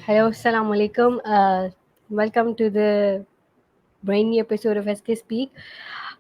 Hello, Assalamu alaikum. Welcome to the brand new episode of SK Speak.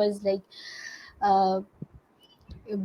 was like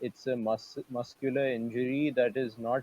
it's a muscular injury that is not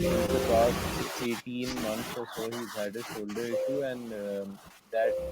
In the past 18 months or so he's had a shoulder issue, and that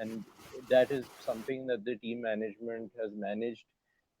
and that is something that the team management has managed.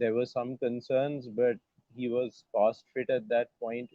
there were some concerns, but he was past fit at that point.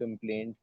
complaint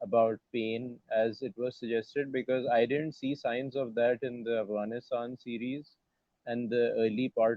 about pain as it was suggested, because I didn't see signs of that in the Afghanistan series and the early part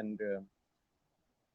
and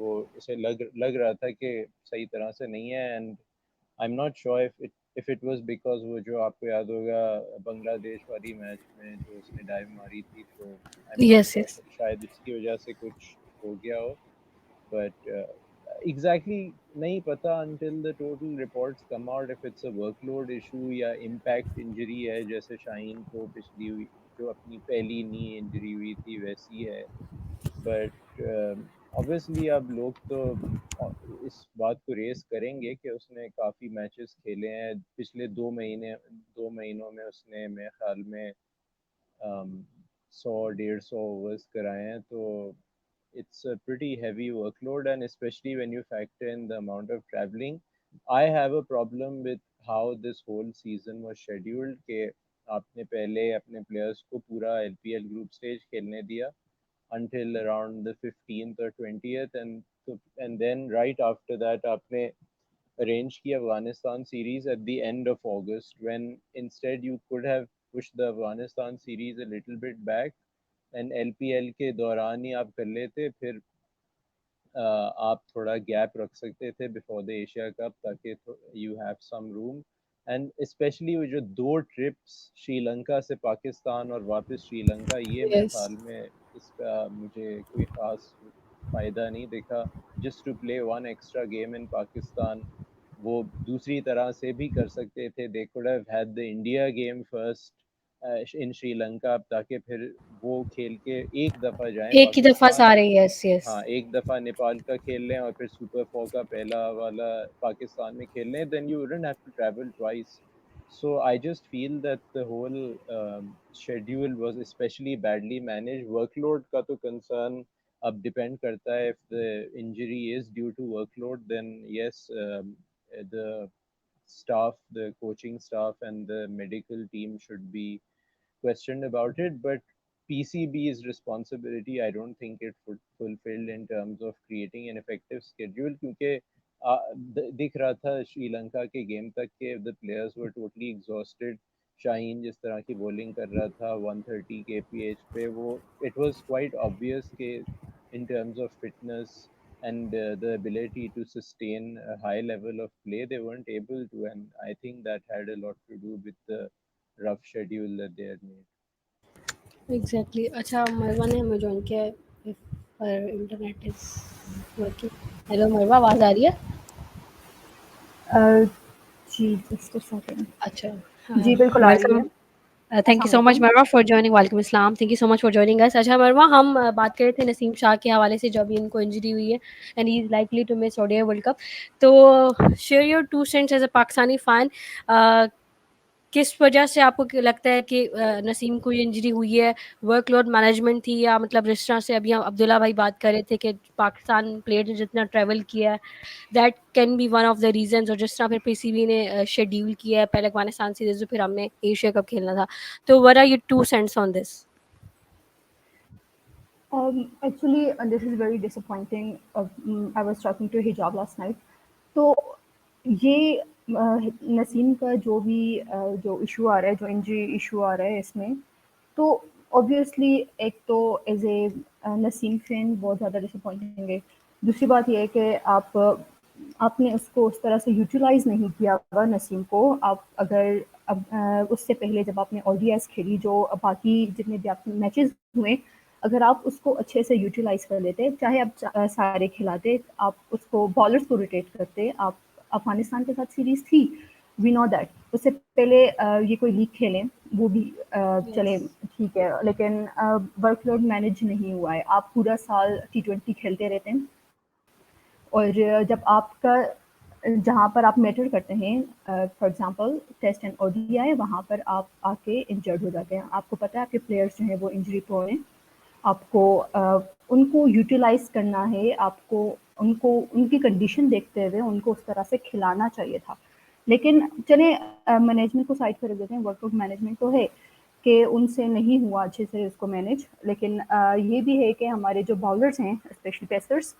وہ اسے لگ رہا تھا کہ صحیح طرح سے نہیں ہے. And I am not sure if it was because وہ جو آپ کو یاد ہوگا بنگلہ دیش والی میچ میں جو اس نے ڈائیو ماری تھی, تو I am not yes sure yes شاید اس کی وجہ سے کچھ ہو گیا ہو. بٹ ایگزیکٹلی نہیں پتا until the total reports come out if it's a workload issue یا impact injury ہے, جیسے شاہین کو پچھلی ہوئی جو اپنی پہلی نی انجری ہوئی تھی ویسی ہے. بٹ obviously اب لوگ تو اس بات کو ریز کریں گے کہ اس نے کافی میچز کھیلے ہیں پچھلے 2 مہینوں میں. اس نے میرے خیال میں 100-150 اوورز کرائے ہیں, تو it's a pretty heavy workload, and especially when you factor in the amount of traveling. I have a problem with how this whole season was scheduled کہ آپ نے پہلے اپنے پلیئرس کو پورا LPL گروپ سٹیج کھیلنے دیا until around the 15th or 20th, and then right after that آپ نے arrange کی Afghanistan series at the end of August, when instead you could have pushed the Afghanistan series a little bit back and LPL کے دوران ہی آپ کر لیتے, پھر آپ تھوڑا گیپ رکھ سکتے تھے بفور دا ایشیا کپ تاکہ you have some room. And especially وہ جو 2 ٹرپس شری لنکا سے پاکستان اور واپس شری لنکا, یہ میرے یس خیال میں اس کا مجھے کوئی خاص فائدہ نہیں دکھا. Just to play 1 extra game in Pakistan, وہ دوسری طرح سے بھی کر سکتے تھے. They could have had the India game first in Sri Lanka, تاکہ پھر وہ کھیل کے ایک دفعہ جائیں ایک ہی دفعہ پاکستان. سارے. یس یس ہاں, ایک دفعہ نیپال کا کھیل لیں اور پھر سپر 4 کا پہلا والا پاکستان میں کھیل لیں, then you wouldn't have to travel twice. So I just feel that the whole schedule was especially badly managed. Workload کا تو کنسرن اب ڈپینڈ کرتا ہے. if the injury is due to workload, then yes, the staff, the coaching staff and the medical team should be questioned about it. But PCB's responsibility, I don't think it fulfilled in terms of creating an effective schedule, کیونکہ دکھ رہا تھا شری لنکا کے game تک کہ the players were totally exhausted. شاہین جس طرح کی بولنگ کر رہا تھا 130 kph پہ, وہ it was quite obvious کہ in terms of fitness and the ability to sustain a high level of play, they weren't able to, and I think that had a lot to do with the rough schedule that they had made. Exactly. اچھا مروا نے ہمیں join کیا ہے. Internet is working. Hello مروا, آواز آ رہی ہے؟ جی just second. اچھا, جی بالکل آ رہی ہے. ویلکم. تھینک یو السلام سو مچ علیکم. Marwa for joining. وعلیکم السلام. Thank you so much for joining us. اچھا مروا, ہم بات کر رہے تھے نسیم شاہ کے حوالے سے, جو ابھی ان کو انجری ہوئی ہے and he is likely to miss ODI world cup. تو share your 2 cents as a Pakistani fan. کس وجہ سے آپ کو لگتا ہے کہ نسیم کو یہ انجری ہوئی ہے؟ ورک لوڈ مینجمنٹ تھی, یا مطلب جس طرح سے ابھی ہم عبداللہ بھائی بات کر رہے تھے کہ پاکستان پلیئر نے جتنا ٹریول کیا ہے that can be one of the reasons, اور جس طرح پھر PCB نے شیڈیول کیا ہے پہلے افغانستان سیریز, پھر ہم نے ایشیا کپ کھیلنا تھا. تو what are your 2 cents on this? Actually, this is very disappointing. I was talking to Hijab last night. تو یہ نسیم کا جو بھی جو ایشو آ رہا ہے, جو انجری ایشو آ رہا ہے اس میں, تو اوبویسلی ایک تو ایز اے نسیم فین بہت زیادہ ڈسپوائنٹنگ ہے. دوسری بات یہ ہے کہ آپ نے اس کو اس طرح سے یوٹیلائز نہیں کیا ہوگا نسیم کو. آپ اگر اس سے پہلے جب آپ نے ODIs کھیلی, جو باقی جتنے بھی آپ میچز ہوئے, اگر آپ اس کو اچھے سے یوٹیلائز کر لیتے, چاہے آپ سارے کھلاتے, آپ اس کو بالرس کو روٹیٹ کرتے. آپ افغانستان کے ساتھ سیریز تھی, وی نو دیٹ. اس سے پہلے یہ کوئی لیگ کھیلیں وہ بھی چلیں ٹھیک ہے, لیکن ورک لوڈ مینیج نہیں ہوا ہے. آپ پورا سال T20 کھیلتے رہتے ہیں, اور جب آپ کا جہاں پر آپ میٹر کرتے ہیں, for example test and ODI, وہاں پر آپ آ کے انجرڈ ہو جاتے ہیں. آپ کو پتہ ہے آپ کے پلیئرس جو ہیں وہ انجری پرون ہیں, آپ کو ان کو یوٹیلائز کرنا ہے, آپ کو ان کی کنڈیشن دیکھتے ہوئے ان کو اس طرح سے کھلانا چاہیے تھا. لیکن چلیں مینجمنٹ کو سائڈ کر دیتے ہیں, ورک آؤٹ مینجمنٹ تو ہے کہ ان سے نہیں ہوا اچھے سے اس کو مینیج. لیکن یہ بھی ہے کہ ہمارے جو باؤلرز ہیں اسپیشلی پیسرز,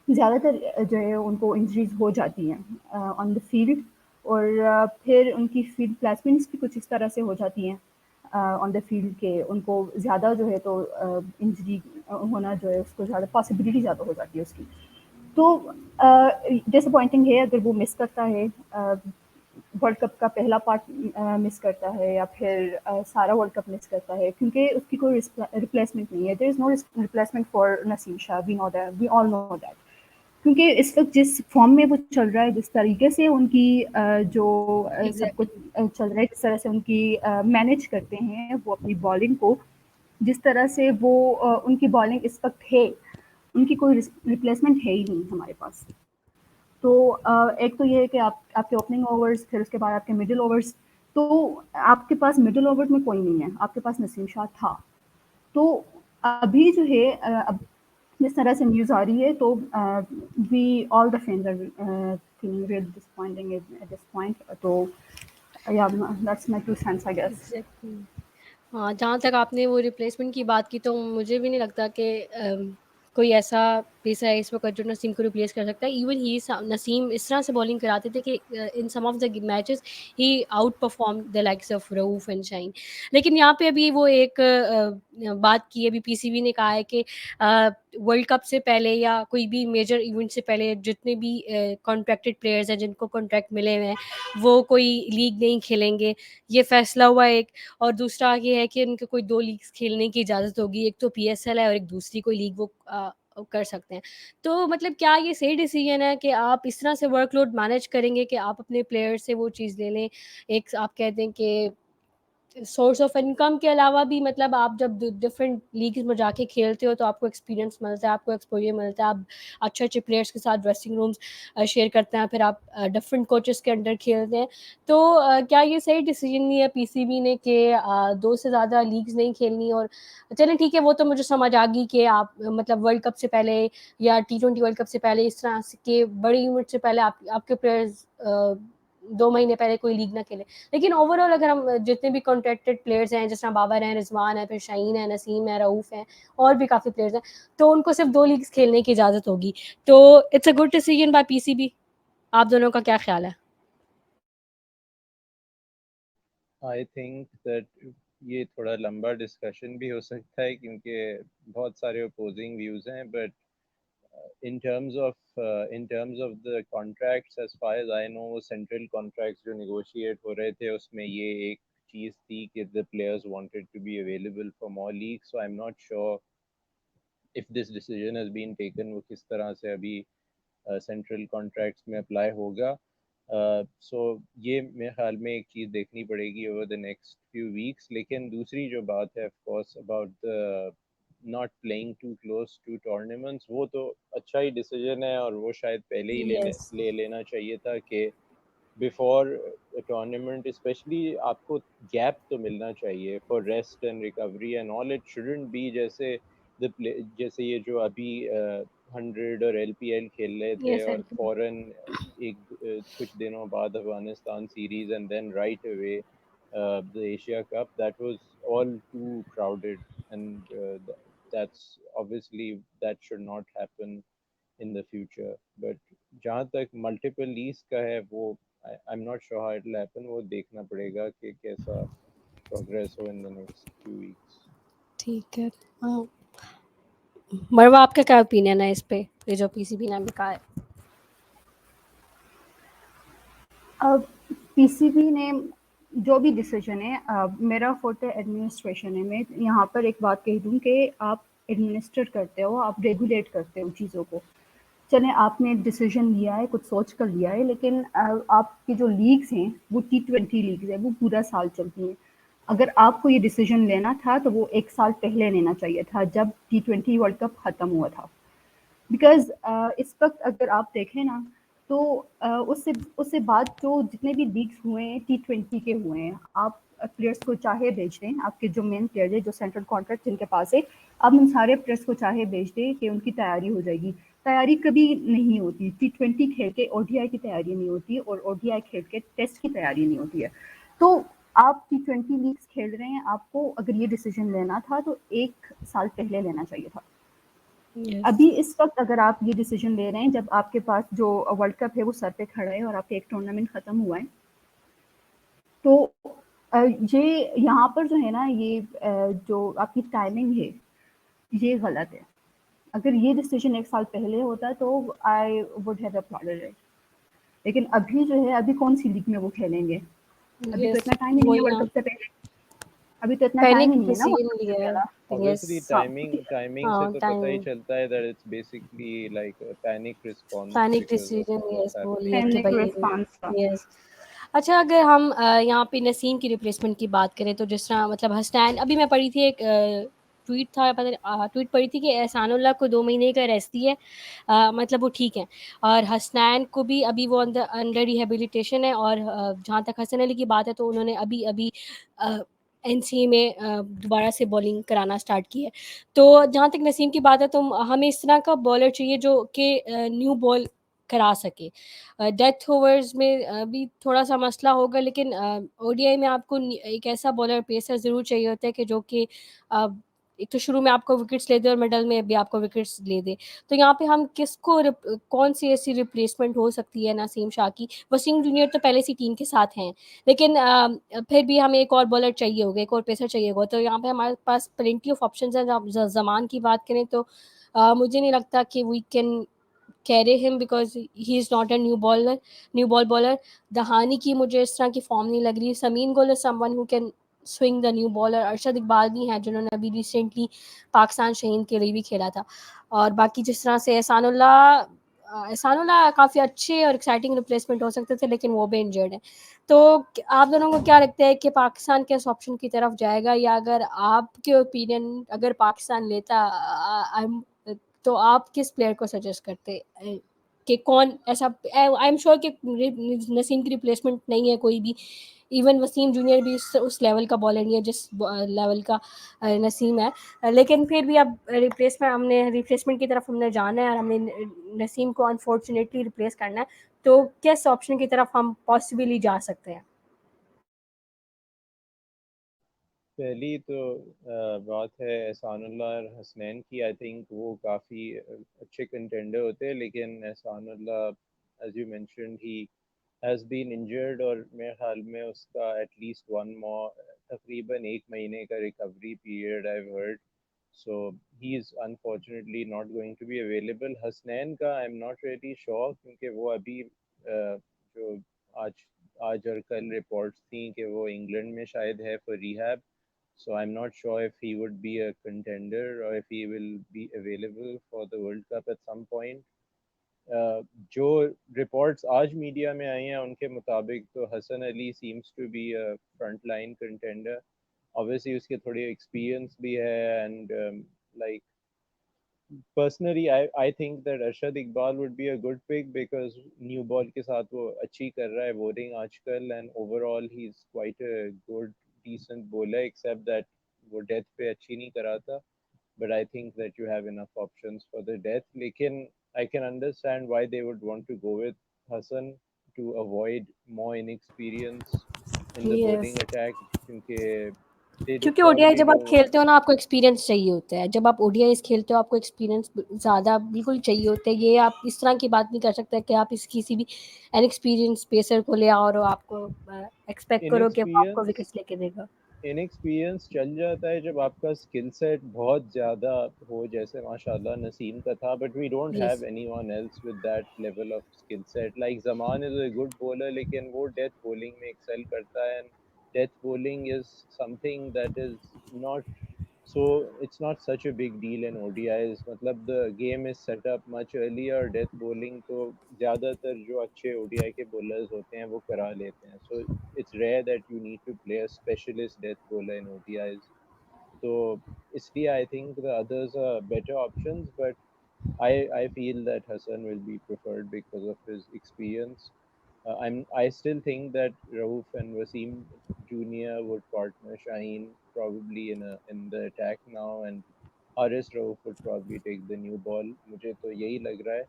زیادہ تر جو ہے ان کو انجریز ہو جاتی ہیں آن دا فیلڈ, اور پھر ان کی فیلڈ پلیسمنٹس بھی کچھ اس طرح سے ہو جاتی ہیں آن دا فیلڈ کہ ان کو زیادہ جو ہے تو انجری ہونا جو ہے اس کو زیادہ پاسبلٹی زیادہ ہو جاتی ہے اس کی. تو ڈس اپوائنٹنگ ہے اگر وہ مس کرتا ہے ورلڈ کپ کا پہلا پارٹ مس کرتا ہے یا پھر سارا ورلڈ کپ مس کرتا ہے, کیونکہ اس کی کوئی ریپلیسمنٹ نہیں ہے. There is no replacement for Naseem Shah, we know that, we all know that. کیونکہ اس وقت جس فارم میں وہ چل رہا ہے, جس طریقے سے ان کی جو سب کچھ چل رہا ہے, جس طرح سے ان کی مینیج کرتے ہیں وہ اپنی بالنگ کو, جس طرح سے وہ ان کی بالنگ اس وقت ہے, ان کی کوئی ریپلیسمنٹ ہے ہی نہیں ہمارے پاس. تو ایک تو یہ ہے کہ آپ کے اوپننگ اوورز, پھر اس کے بعد آپ کے مڈل اوورز. تو آپ کے پاس مڈل اوور میں کوئی نہیں ہے, آپ کے پاس نسیم شاہ تھا. تو ابھی جو ہے اب جس طرح سے نیوز آ رہی ہے تو we all the fans are feeling really disappointing at this point. تو یا that's my 2 cents I guess. ہاں, جہاں تک آپ نے وہ ریپلیسمنٹ کی بات کی تو مجھے بھی نہیں لگتا کہ کوئی ایسا پیسر ہے اس وقت جو نسیم کو ریپلیس کر سکتا ہے. ایون نسیم اس طرح سے بالنگ کراتے تھے کہ in some of the matches he out perform the likes of Rauf and Shaheen. لیکن یہاں پہ ابھی وہ ایک بات کی ابھی پی سی بی نے کہا ہے کہ ورلڈ کپ سے پہلے یا کوئی بھی میجر ایونٹ سے پہلے جتنے بھی کانٹریکٹڈ پلیئرز ہیں جن کو کانٹریکٹ ملے ہوئے ہیں وہ کوئی لیگ نہیں کھیلیں گے. یہ فیصلہ ہوا ایک. اور دوسرا یہ ہے کہ ان کو کوئی 2 لیگس کھیلنے کی اجازت ہوگی, ایک تو پی ایس ایل ہے اور ایک دوسری کوئی لیگ وہ کر سکتے ہیں. تو مطلب کیا یہ صحیح ڈیسیجن ہے کہ آپ اس طرح سے ورک لوڈ مینیج کریں گے کہ آپ اپنے پلیئر سے وہ چیز لے لیں؟ ایک آپ کہتے ہیں کہ سورس آف انکم کے علاوہ بھی مطلب آپ جب ڈفرینٹ لیگز میں جا کے کھیلتے ہو تو آپ کو ایکسپیرینس ملتا ہے, آپ کو ایکسپوجر ملتا ہے, آپ اچھے اچھے پلیئرس کے ساتھ ڈریسنگ رومس شیئر کرتے ہیں, پھر آپ ڈفرینٹ کوچز کے انڈر کھیلتے ہیں. تو کیا یہ صحیح ڈیسیجن نہیں ہے پی سی بی نے کہ 2 سے زیادہ لیگز نہیں کھیلنی؟ اور چلیں ٹھیک ہے, وہ تو مجھے سمجھ آ گئی کہ آپ مطلب ورلڈ کپ سے پہلے یا T20 ورلڈ کپ سے پہلے اس طرح کے بڑے ایونٹ سے پہلے آپ کے پلیئرز 2 مہینے پہلے کوئی لیگ نہ کھیلے. لیکن اوور آل اگر ہم جتنے بھی کانٹریکٹڈ پلیئرز ہیں جس طرح بابر ہیں, رضوان ہے, پھر شاہین ہے, نسیم ہے, رؤوف ہیں, اور بھی کافی پلیئرز ہیں, تو ان کو صرف 2 لیگز کھیلنے کی اجازت ہوگی. تو it's a good decision by P C B. آپ دونوں کا کیا خیال ہے؟ آئی تھنک دیٹ یہ تھوڑا لمبا ڈسکشن بھی ہو سکتا ہے کیونکہ بہت سارے اپوزنگ ویوز ہیں, but in terms of the contracts, as far as I know, وہ central contracts جو negotiate ہو رہے تھے اس میں یہ ایک چیز تھی کہ the players wanted to be available for more leagues. So I'm not sure if this decision has been taken وہ کس طرح سے ابھی central contracts میں اپلائی ہوگا. سو یہ میرے خیال میں ایک چیز دیکھنی پڑے گی over the next few weeks. لیکن دوسری جو بات ہے of course about not playing too close to tournaments, وہ تو اچھا ہی ڈیسیجن ہے اور وہ شاید پہلے ہی لے لینا چاہیے تھا کہ بفور ٹورنامنٹ اسپیشلی آپ کو گیپ تو ملنا چاہیے for rest and recovery and all. It shouldn't be جیسے یہ جو ابھی 100 اور LPL کھیل رہے تھے اور فوراً کچھ دنوں بعد Afghanistan series and then right away the Asia Cup. That was all too crowded, and that's obviously that should not happen in the future. But جہاں تک multiple leagues کا ہے وہ I'm not sure how it will happen. وہ دیکھنا پڑے گا کہ کیسا progress who in the next few weeks. ٹھیک ہے. مروہ آپ کا کیا اوپینین ہے اس پہ یہ جو پی سی بی نے بھی کہا ہے؟ پی سی بی نے جو بھی ڈیسیجن ہے, میرا فوٹ ایڈمنسٹریشن ہے. میں یہاں پر ایک بات کہہ دوں کہ آپ ایڈمنسٹر کرتے ہو, آپ ریگولیٹ کرتے ہو چیزوں کو. چلیں آپ نے ڈیسیجن لیا ہے, کچھ سوچ کر لیا ہے, لیکن آپ کی جو لیگز ہیں وہ T20 لیگز ہیں, وہ پورا سال چلتی ہیں. اگر آپ کو یہ ڈیسیجن لینا تھا تو وہ 1 سال پہلے لینا چاہیے تھا جب T20 ورلڈ کپ ختم ہوا تھا. بیکاز اس وقت اگر آپ دیکھیں نا تو اس سے بعد جو جتنے بھی لیگس ہوئے ہیں T20 کے ہوئے ہیں, آپ پلیئرس کو چاہے بھیج دیں, آپ کے جو مین پلیئر ہیں جو سینٹرل کانٹریکٹ جن کے پاس ہے, آپ ان سارے پلیئرس کو چاہے بھیج دیں کہ ان کی تیاری ہو جائے گی. تیاری کبھی نہیں ہوتی. T20 کھیل کے ODI کی تیاری نہیں ہوتی, اور ODI کھیل کے ٹیسٹ کی تیاری نہیں ہوتی ہے. تو آپ T20 لیگس کھیل رہے ہیں, آپ کو اگر یہ ڈیسیجن لینا تھا تو 1 سال پہلے لینا چاہیے تھا. ابھی اس وقت اگر آپ یہ ڈیسیجن لے رہے ہیں جب آپ کے پاس جو ورلڈ کپ ہے وہ سر پہ کھڑا ہے اور آپ کا ایک ٹورنامنٹ ختم ہوا ہے, تو یہ یہاں پر جو ہے نا یہ جو آپ کی ٹائمنگ ہے یہ غلط ہے. اگر یہ ڈیسیجن 1 سال پہلے ہوتا تو آئی وڈ ہیو اپلاڈڈ اٹ. لیکن ابھی جو ہے ابھی کون سی لیگ میں وہ کھیلیں گے؟ ابھی تو اتنا ٹائم ہی نہیں ہے ورلڈ کپ سے پہلے. ابھی تو اتنا ٹائم پینک ہی نہیں ہے نا ڈیسیژن ورلڈ کپ سے لیا پہلا. obviously یس timing سے ہاں تو پتہ ہی ٹائم چلتا ہے that it's basically like a panic response panic because of decision what's یس وہ لیا happening. کہ پینک بھائی ریسپانس تھا. یس. اچھا اگر ہم یہاں پہ نسیم کی ریپلیسمنٹ کی بات کریں تو جس طرح مطلب حسنین ابھی میں پڑھی تھی ایک ٹویٹ تھا ٹویٹ پڑھی تھی کہ احسان اللہ کو 2 مہینے کا ریسٹ دی ہے, مطلب وہ ٹھیک ہیں, اور حسنین کو بھی ابھی وہ انڈر ریہیبلیٹیشن ہے, اور جہاں تک حسن علی کی بات ہے تو انہوں نے ابھی این سی میں دوبارہ سے بالنگ کرانا اسٹارٹ کی ہے. تو جہاں تک نسیم کی بات ہے تو ہمیں اس طرح کا بالر چاہیے جو کہ نیو بال کرا سکے. ڈیتھ اوورز میں بھی تھوڑا سا مسئلہ ہوگا, لیکن او ڈی آئی میں آپ کو ایک ایسا بالر پیسر ضرور چاہیے ہوتا ہے کہ جو کہ ایک تو شروع میں آپ کو وکٹس لے دے اور مڈل میں بھی آپ کو وکٹس لے دے. تو یہاں پہ ہم کس کو کون سی ایسی ریپلیسمنٹ ہو سکتی ہے نسیم شاہ کی؟ وسیم جونیئر تو پہلے سی ٹیم کے ساتھ ہیں, لیکن پھر بھی ہمیں ایک اور بالر چاہیے ہوگا, ایک اور پیسر چاہیے ہوگا. تو یہاں پہ ہمارے پاس پلینٹی آف آپشنز ہیں. آپ زمان کی بات کریں تو مجھے نہیں لگتا کہ we can carry him because he is not a new ball bowler. دہانی کی مجھے اس طرح کی فارم نہیں لگ رہی. سمین گل is someone who can swing the new baller. Arshad Iqbal بھی ہیں جنہوں نے ابھی ریسنٹلی پاکستان شہین کے لیے بھی کھیلا تھا. اور باقی جس طرح سے احسان اللہ کافی اچھے اور ایکسائٹنگ ریپلیسمنٹ ہو سکتے تھے, لیکن وہ بھی انجرڈ ہیں. تو آپ دونوں کو کیا لگتا ہے کہ پاکستان کس آپشن کی طرف جائے گا, یا اگر آپ کے اوپینین اگر پاکستان لیتا تو آپ کس پلیئر کو سجیسٹ کرتے کہ کون ایسا؟ آئی ایم شیور کہ نسیم کی ریپلیسمنٹ نہیں ہے کوئی بھی, ایون وسیم جونیئر بھی اس لیول کا بالر نہیں ہے جس لیول کا نسیم ہے, لیکن پھر بھی اب ریپلیسمنٹ کی طرف ہم نے جانا ہے اور ہم نے نسیم کو انفارچونیٹلی ریپلیس کرنا ہے. تو کس آپشن کی طرف ہم پاسبلی جا سکتے ہیں؟ پہلی تو بات ہے احسان اللہ اور حسنین کی. آئی تھنک وہ کافی اچھے کنٹینڈر ہوتے ہیں, لیکن Ihsanullah as you mentioned he has been injured, اور میرے خیال میں اس کا ایٹ لیسٹ 1 ماہ تقریباً 1 مہینے کا recovery period I heard. So he is unfortunately not going to be available. Hasnain کا I am not really sure, کیونکہ وہ ابھی جو آج اور کل رپورٹس تھیں کہ وہ انگلینڈ میں شاید ہے for rehab. So I'm not sure if he would be a contender or if he will be available for the World Cup at some point. جو رپورٹس آج میڈیا میں آئی ہیں ان کے مطابق تو Hasan Ali seems to be a front line contender. obviously اس کے تھوڑی ایکسپیرئنس بھی ہے, and like personally I think that Arshad Iqbal would be a good pick because new ball کے ساتھ وہ اچھی کر رہا ہے bowling آج کل, and overall he's quite a good decent bowler except that وہ death پہ اچھی نہیں کراتا. But I think that you have enough options for the death. لیکن I can understand why they would want to go with Hassan to avoid more inexperience in the bowling attack, کیونکہ کیونکہ O D I جب آپ کھیلتے ہو نا آپ کو experience چاہیے ہوتا ہے. جب آپ او ڈی آئیز کھیلتے ہو آپ کو ایکسپیرینس زیادہ بالکل چاہیے ہوتا ہے. یہ آپ اس طرح کی بات نہیں کر سکتے کہ آپ کسی بھی ان ایکسپیرینس پیسر کو لے آؤ اور آپ کو ایکسپیکٹ کرو کہ وہ آپ کو وکٹس لے کے دے گا. انیکسپیرئنس چل جاتا ہے جب آپ کا اسکل سیٹ بہت زیادہ ہو, جیسے ماشاء اللہ نسیم کا تھا, but we don't have anyone else with that level of skill set. Like Zaman is a good bowler, لیکن وہ ڈیتھ بولنگ میں ایکسل کرتا ہے, and death bowling is some thing that is not so it's not such a big deal in ODIs. مطلب the game is set up much earlier. Death bowling تو زیادہ تر جو اچھے ODI کے bowlers ہوتے ہیں وہ کرا لیتے ہیں. So it's rare that you need to play a specialist death bowler in ODIs. So اس لیے I think the others are better options, but I feel that Hassan will be preferred because of his experience. I still think that Rauf and Wasim Jr. would partner Shaheen probably in the attack now, and Haris Rauf would probably take the new ball. مجھے تو یہی لگ رہا ہے,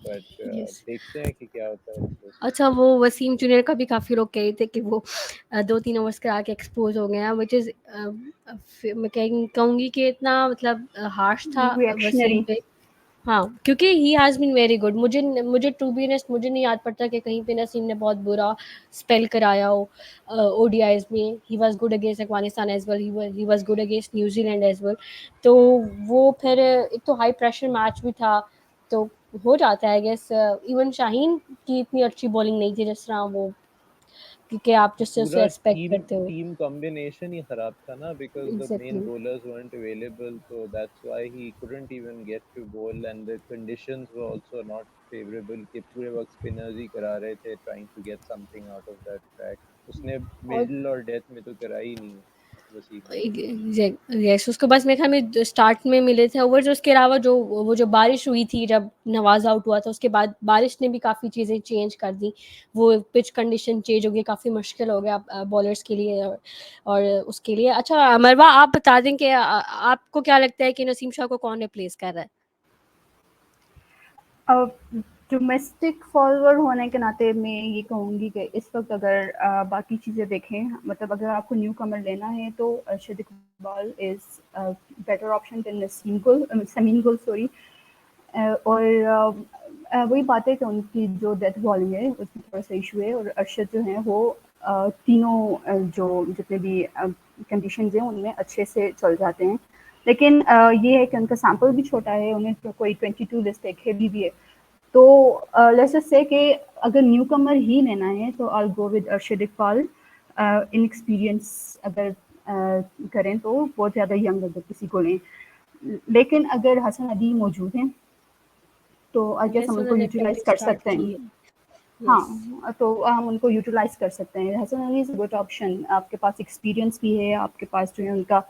but دیکھتے ہیں کہ کیا ہوتا ہے. اچھا وہ وسیم جونیئر کا بھی کافی لوگ کہہ رہے تھے کہ وہ 2-3 اوورس کرا کے ایکسپوز ہو گئے ہیں, وچ از میں کہوں گی کہ اتنا مطلب ہارش تھا وسیم پہ. ہاں کیونکہ ہی ہیز بین ویری گڈ. مجھے ٹو بی آنیسٹ مجھے نہیں یاد پڑتا کہ کہیں پہ نسیم نے بہت برا اسپیل کرایا ہو او ڈی آئیز میں. He was good against Afghanistan as well, he was good against New Zealand as well. تو وہ پھر ایک تو ہائی پریشر میچ بھی تھا تو ہو جاتا ہے آئی گیس. ایون شاہین کی اتنی اچھی بالنگ نہیں تھی جس طرح وہ, کیونکہ آپ جس سے اسے پورا ایکسپیکٹ کرتے ہو. ٹیم کمبینیشن ہی خراب تھا نا, because the main exactly. bowlers weren't available, so that's why he couldn't even get to bowl, and the conditions were also not favorable کہ پورے وقت اسپنرز ہی کرا رہے تھے trying to get something out of that track. اس نے اور middle اور death میں تو کرائی نہیں وسیم نے. یس اس کو بس میرے خیال میں اسٹارٹ میں ملے تھے اوورز. اس کے علاوہ جو وہ جو بارش ہوئی تھی جب نواز آؤٹ ہوا تھا اس کے بعد بارش نے بھی کافی چیزیں چینج کر دی. وہ پچ کنڈیشن چینج ہو گئی, کافی مشکل ہو گیا بالرس کے لیے اور اس کے لیے. اچھا مروہ آپ بتا دیں کہ آپ کو کیا لگتا ہے کہ نسیم شاہ کو کون ریپلیس کر رہا ہے؟ ڈومیسٹک فالوور ہونے کے ناطے میں یہ کہوں گی کہ اس وقت اگر باقی چیزیں دیکھیں, مطلب اگر آپ کو نیو کمر لینا ہے تو Arshad Iqbal is better option then Sameen Gul sorry. اور وہی بات ہے کہ ان کی جو ڈیتھ بالنگ ہے اس میں تھوڑا سا ایشو ہے, اور ارشد جو ہیں وہ تینوں جو جتنے بھی کنڈیشنز ہیں ان میں اچھے سے چل جاتے ہیں. لیکن یہ ہے کہ ان کا سیمپل بھی چھوٹا ہے, انہیں کوئی 22 لسٹ ایک ہیوی بھی ہے. تو لیٹس جسٹ سے کہ اگر نیو کمر ہی لینا ہے تو I'll go with Arshad Iqbal. In experience اگر کریں تو بہت زیادہ ینگ اگر کسی کو لیں. لیکن اگر حسن علی موجود ہیں تو آئی گیس ہم ان کو یوٹیلائز کر سکتے ہیں. ہاں تو ہم ان کو یوٹیلائز کر سکتے ہیں. حسن علی از اے گڈ آپشن. آپ کے پاس ایکسپیرئنس بھی ہے, آپ کے پاس جو ہے ان کا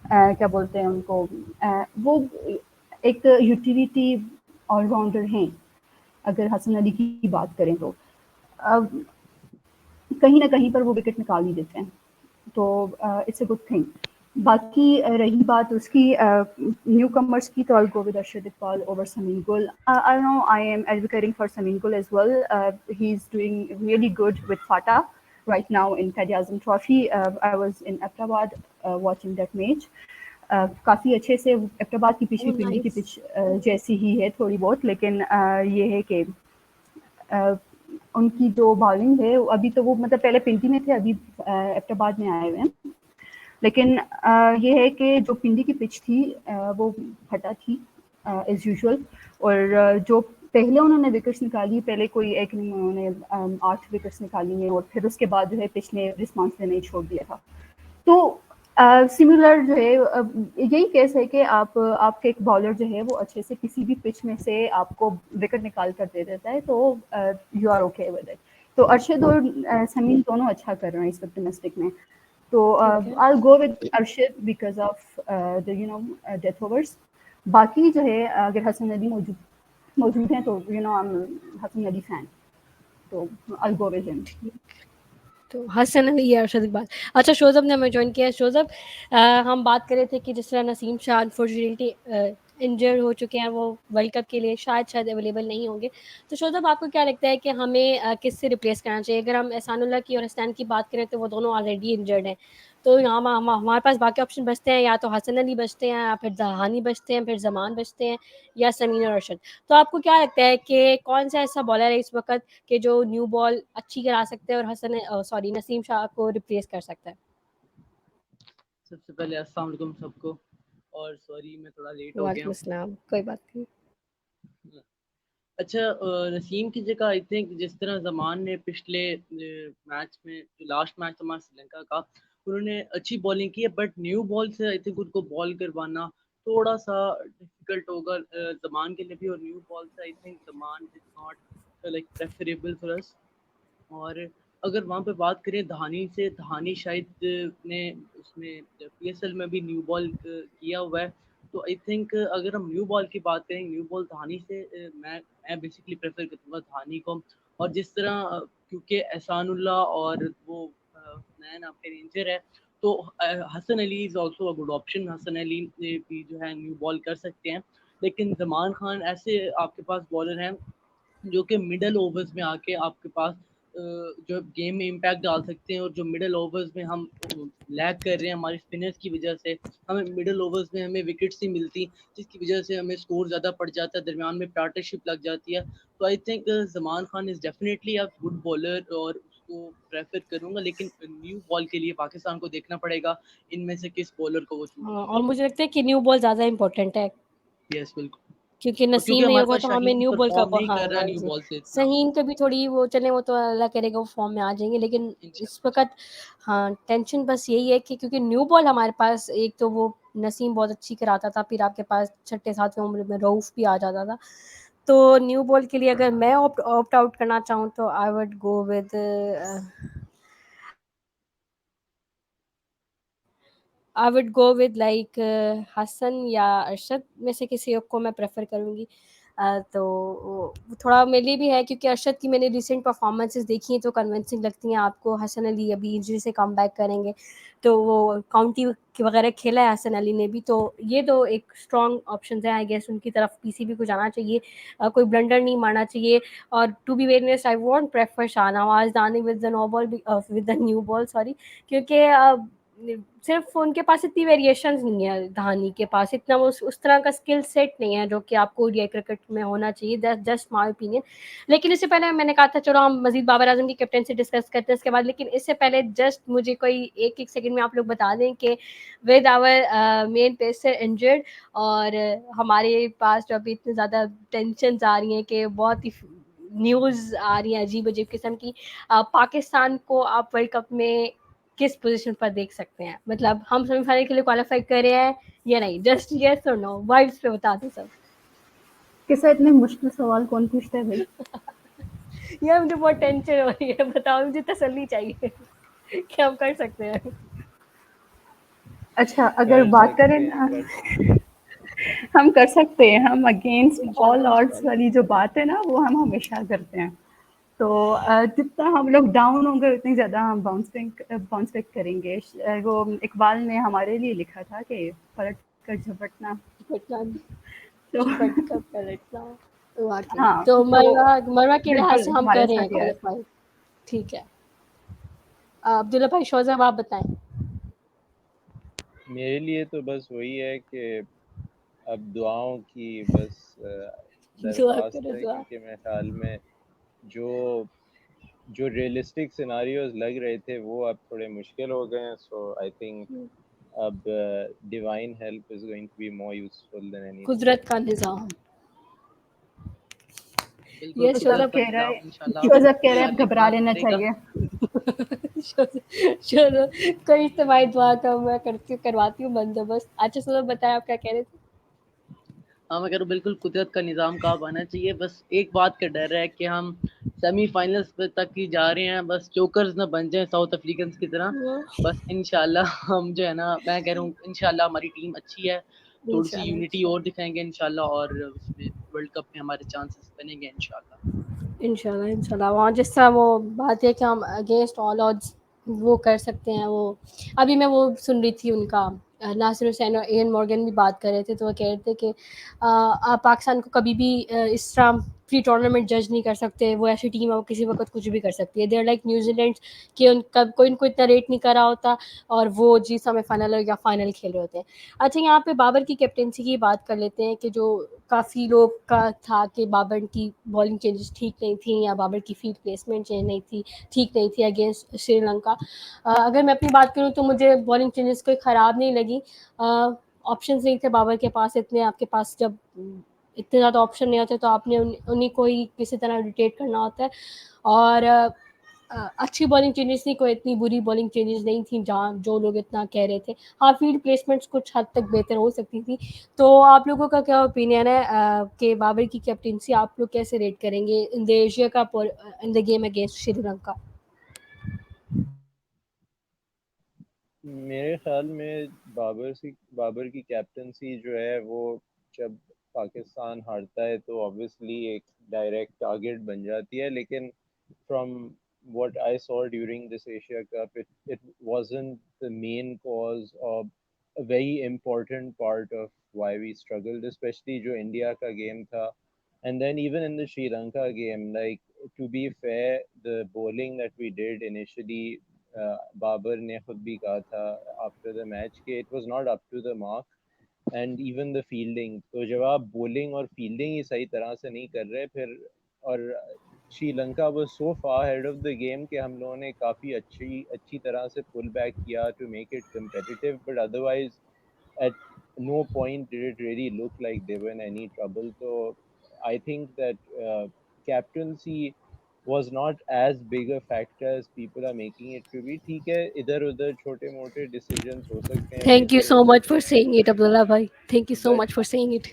کیا بولتے ہیں ان کو, وہ ایک یوٹیلیٹی آل راؤنڈر ہیں اگر حسن علی کی بات کریں تو. اب کہیں نہ کہیں پر وہ وکٹ نکال ہی دیتے ہیں تو اٹس اے گڈ تھنگ. باقی رہی بات اس کی نیو کمرس کی, تو I'll go with Arshad Iqbal over Samin Gul. I know I am advocating for Samin Gul as well. He's doing really good with Fatah right now in Quaid-e-Azam Trophy. I was in Ahmedabad watching that match. کافی اچھے سے احمدآباد کی pitch بھی پنڈی کی pitch جیسی ہی ہے تھوڑی بہت, لیکن یہ ہے کہ ان کی جو بالنگ ہے ابھی تو وہ مطلب پہلے پنڈی میں تھے, ابھی احمدآباد میں آئے ہوئے ہیں. لیکن یہ ہے کہ جو پنڈی کی پچ تھی وہ پھٹا تھی ایز یوزول, اور جو پہلے انہوں نے وکٹس نکالی, پہلے کوئی ایک انہوں نے 8 وکٹس نکالی ہیں, اور پھر اس کے بعد جو ہے پچ نے رسپانس دینا ہی چھوڑ دیا تھا. تو سملر جو ہے یہی کیس ہے کہ آپ کے ایک بالر جو ہے وہ اچھے سے کسی بھی پچ میں سے آپ کو وکٹ نکال کر دے دیتا ہے, تو you are okay with it. تو ارشد اور سمین دونوں اچھا کر رہے ہیں اس وقت ڈومیسٹک میں. تو I'll go with Arshad because of the death overs. باقی جو ہے اگر حسن علی موجود ہیں تو I'm حسن علی فین, تو I'll go with him. تو حسن علی یا ارشد اقبال. اچھا شوزب نے ہمیں جوائن کیا. شوزب ہم بات کر رہے تھے کہ جس طرح نسیم شاہ انفارچونیٹلی انجر ہو چکے ہیں, وہ ورلڈ کپ کے لیے شاید اویلیبل نہیں ہوں گے. تو شوزب آپ کو کیا لگتا ہے کہ ہمیں کس سے ریپلیس کرنا چاہیے؟ اگر ہم احسان اللہ کی اور حسنین کی بات کریں تو وہ دونوں آلریڈی انجرڈ ہیں, تو یہاں ہمارے پاس باقی آپشن بچتے ہیں, یا تو حسن علی بچتے ہیں, یا پھر دہانی بچتے ہیں, پھر زمان بچتے ہیں, یا سمین اور ارشد. تو آپ کو کیا لگتا ہے کہ کون سا ایسا بالر ہے اس وقت کہ جو نیو بال اچھی کرا سکتے ہیں اور نسیم شاہ کو ریپلیس کر سکتا ہے؟ سب سے پہلے السلام علیکم سب کو, اور سوری میں تھوڑا لیٹ ہو گیا وعلیکم ہوں. السلام, کوئی بات نہیں. اچھا نسیم کی جگہ آئی تھنک جس طرح زمان نے پچھلے میچ میں جو لاسٹ میچ ہمارا سری لنکا کا, انہوں نے اچھی بالنگ کی ہے, بٹ نیو بال سے آئی تھنک ان کو بال کروانا تھوڑا سا ڈیفیکلٹ ہوگا زمان کے لیے بھی, اور نیو بال سے I think Zaman is not like preferable for us. اور اگر وہاں پہ بات کریں دہانی سے, دہانی شاید نے اس میں پی ایس ایل میں بھی نیو بال کیا ہوا ہے, تو آئی تھنک اگر ہم نیو بال کی بات کریں, نیو بال دہانی سے میں بیسکلی پریفر کروں گا دہانی کو. اور جس طرح کیونکہ احسان اللہ اور وہ نین آپ کے رینجر ہے, تو Hasan Ali is also a good option. Hasan Ali بھی جو ہے نیو بال کر سکتے ہیں, لیکن زمان خان ایسے آپ کے پاس بالر ہیں جو کہ مڈل اوورز میں آ کے آپ کے پاس جو گیم میں امپیکٹ ڈال سکتے ہیں. اور جو مڈل اوورز میں ہم لیگ کر رہے ہیں ہمارے اسپنرس کی وجہ سے, ہمیں مڈل اوورز میں ہمیں وکٹس نہیں ملتی, جس کی وجہ سے ہمیں اسکور زیادہ پڑ جاتا ہے, درمیان میں پارٹنرشپ لگ جاتی ہے. تو آئی think Zaman Khan is definitely a good bowler اور اس کو پریفر کروں گا, لیکن نیو بال کے لیے پاکستان کو دیکھنا پڑے گا ان میں سے کس بالر کو وہ چوز. اور مجھے لگتا ہے کہ نیو بال زیادہ امپورٹنٹ ہے, یس بالکل, کیونکہ اور نسیم کیونکہ نہیں ہمارے ہوگا پاس تو ہمیں شاہین نیو بال کا پرفارم نہیں ہاں کر رہا نیو جی, بال سے اتنا. شہین کبھی تھوڑی وہ چلے, وہ تو اللہ کرے گا وہ فارم میں آ جائیں گے, لیکن اس انشاءاللہ وقت ہاں ٹینشن بس یہی ہے کہ کیونکہ نیو بال ہمارے پاس ایک تو وہ نسیم بہت اچھی کراتا تھا, پھر آپ کے پاس چھٹے ساتویں عمر میں رؤف بھی آ جاتا تھا. تو نیو بال کے لیے اگر میں آپٹ آؤٹ کرنا چاہوں تو I would go with I would go with like Hasan یا ارشد میں سے کسی ایک کو میں پریفر کروں گی. تو تھوڑا میرے لیے بھی ہے کیونکہ ارشد کی میں نے ریسنٹ پرفارمنسز دیکھی ہیں تو کنونسنگ لگتی ہیں آپ کو. حسن علی ابھی انجری سے کم بیک کریں گے, تو وہ کاؤنٹی وغیرہ کھیلا ہے حسن علی نے بھی, تو یہ تو ایک اسٹرانگ آپشنز ہیں. آئی گیس ان کی طرف پی سی بی کو جانا چاہیے, کوئی بلنڈر نہیں مارنا چاہیے. اور to be various I want prefer Shahnawaz Dahani with the no ball with the new ball sorry, کیونکہ صرف ان کے پاس اتنی ویریشنز نہیں ہے, دھانی کے پاس اتنا وہ اس طرح کا اسکل سیٹ نہیں ہے جو کہ آپ کو اوڈی کرکٹ میں ہونا چاہیے. That's just my opinion. لیکن اس سے پہلے میں نے کہا تھا چلو ہم مزید بابر اعظم کی کیپٹنسی ڈسکس کرتے ہیں اس کے بعد, لیکن اس سے پہلے جسٹ مجھے کوئی ایک سیکنڈ میں آپ لوگ بتا دیں کہ with our main pacer injured, اور ہمارے پاس جو ابھی اتنی زیادہ ٹینشنز آ رہی ہیں کہ بہت ہی نیوز آ رہی ہیں عجیب عجیب قسم کی, پاکستان کو آپ ورلڈ کپ میں کس پوزیشن پر دیکھ سکتے ہیں؟ مطلب ہم سیمی فائنل کے لیے کوالیفائی کر رہے ہیں یا نہیں؟ جسٹ یس اور نو, وائبس پہ بتا دیں سب. کیسا اتنے مشکل سوال کون پوچھتا ہے بھائی؟ یہ مجھے بہت ٹینشن ہو رہی ہے, بتاؤ مجھے تسلی چاہیے کہ ہم کر سکتے ہیں. اچھا اگر کر بات کریں سکتے ہیں, نا, کر سکتے ہیں. ہم کر سکتے ہیں, ہم اگینسٹ انشاءاللہ آل آڈس انشاءاللہ. والی جو بات ہے نا وہ ہم ہمیشہ کرتے ہیں. تو جتنا ہم لوگ ڈاؤن ہوں گے اتنی زیادہ ہم باؤنس بیک کریں گے. وہ اقبال نے ہمارے لیے لکھا تھا کہ پلٹ کر جھپٹنا. تو جھپٹ کر پلٹنا, واقعی. ہاں تو تو مروا کے لحاظ بالکل سے ہم ہمارے کر رہے ہیں ساتھ یہ ہے. کوالیفائی, ٹھیک ہے. عبداللہ بھائی شوزب آپ بتائیں. میرے لیے تو بس وہی ہے کہ اب دعاؤں کی بس دعا درخواست کرو ہے, دعا. کیونکہ میرے خیال میں جو جو ریئلسٹک سیناریوز لگ رہے تھے وہ اب تھوڑے مشکل ہو گئے ہیں. سو آئی تھنک اب divine help is going to be more useful than anything. قدرت کا نظام. بالکل یس قدرت شوزب. کا کہہ رہا نظام انشاءاللہ ہے شوزب کہہ رہے ہمارے اب لیے گھبرا بات لینا کرے گا. چاہیے. کوئی اجتماعی دعا تو میں کرواتی ہوں بندوبست. اچھا سوزب بتائیں آپ کیا کہہ رہے تھے. ہاں میں کہہ رہا ہوں بالکل قدرت کا نظام کام آنا چاہیے. بس ایک بات کا ڈر ہے کہ ہم سیمی فائنلز تک ہی جا رہے ہیں, بس چوکرز نہ بن جائیں ساؤتھ افریقنس کی طرح. بس انشاءاللہ ہم جو ہے نا, میں کہہ رہا ہوں انشاءاللہ ہماری ٹیم اچھی ہے, تھوڑی سی انشاءاللہ یونٹی اور دکھائیں گے انشاءاللہ, اور اس میں ورلڈ کپ میں ہمارے چانسز بنیں گے انشاءاللہ. انشاءاللہ وہاں جس طرح وہ بات ہے کہ ہم اگینسٹ آل آڈس وہ کر سکتے ہیں. وہ ابھی میں وہ سن رہی تھی ان کا, ناصر حسین اور ایئن مورگن بھی بات کر رہے تھے, تو وہ کہہ رہے تھے کہ آپ پاکستان کو کبھی بھی اس طرح پری ٹورنامنٹ جج نہیں کر سکتے. وہ ایسی ٹیم ہے وہ کسی وقت کچھ بھی کر سکتی ہے. They are like New Zealand کہ ان کا کوئی ان کو اتنا ریٹ نہیں کرا ہوتا اور وہ جی سیمی فائنل یا فائنل کھیل رہے ہوتے ہیں. اچھا یہاں پہ بابر کی کیپٹنسی کی بات کر لیتے ہیں کہ جو کافی لوگ کا تھا کہ بابر کی بالنگ چینجز ٹھیک نہیں تھیں یا بابر کی فیلڈ پلیسمنٹ چینج نہیں تھی, ٹھیک نہیں تھی اگینسٹ سری لنکا. اگر میں اپنی بات کروں تو مجھے بالنگ چینجز کوئی خراب نہیں لگی. آپشنز نہیں تھے بابر کے پاس اتنے, آپ کے پاس جب اتنے زیادہ آپشن نہیں ہوتے تو آپ نے انہیں کو ہی کسی طرح روٹیٹ کرنا ہوتا ہے. اور اچھی بالنگ چینجز تھی, کوئی اتنی بری بالنگ چینجز نہیں تھیں جہاں جو لوگ اتنا کہہ رہے تھے. ہاں فیلڈ پلیسمنٹس کچھ حد تک بہتر ہو سکتی تھی. تو آپ لوگوں کا کیا اوپینین ہے کہ بابر کی کیپٹنسی آپ لوگ کیسے ریٹ کریں گے ان دا ایشیا کپ اور ان the game against Sri Lanka? میرے خیال میں بابر کی کیپٹنسی جو ہے وہ جب پاکستان ہارتا ہے تو obviously ایک ڈائریکٹ ٹارگیٹ بن جاتی ہے, لیکن from what I saw during this Asia Cup, it wasn't the main cause or a very important part of why we struggled, especially جو انڈیا کا گیم تھا. And then even in the Sri Lanka game, like to be fair, the bowling that we did initially, Babar نے خود بھی کہا تھا after the match کہ it was not up to the mark, and even the fielding. تو جب آپ bowling اور fielding ہی صحیح طرح سے نہیں کر رہے پھر, اور Sri Lanka was so far ahead of the game کہ ہم لوگوں نے کافی اچھی طرح سے pull back کیا to make it competitive, but otherwise at no point did it really look like they were in any trouble. So I think that captaincy was not as big a factor as people are making it to be. ٹھیک ہے, ادھر ادھر چھوٹے موٹے decisions ہو سکتے ہیں, Thank you fielder so who much سکتے for ہیں, saying it, Abdullah bhai. Thank you so but much for saying it.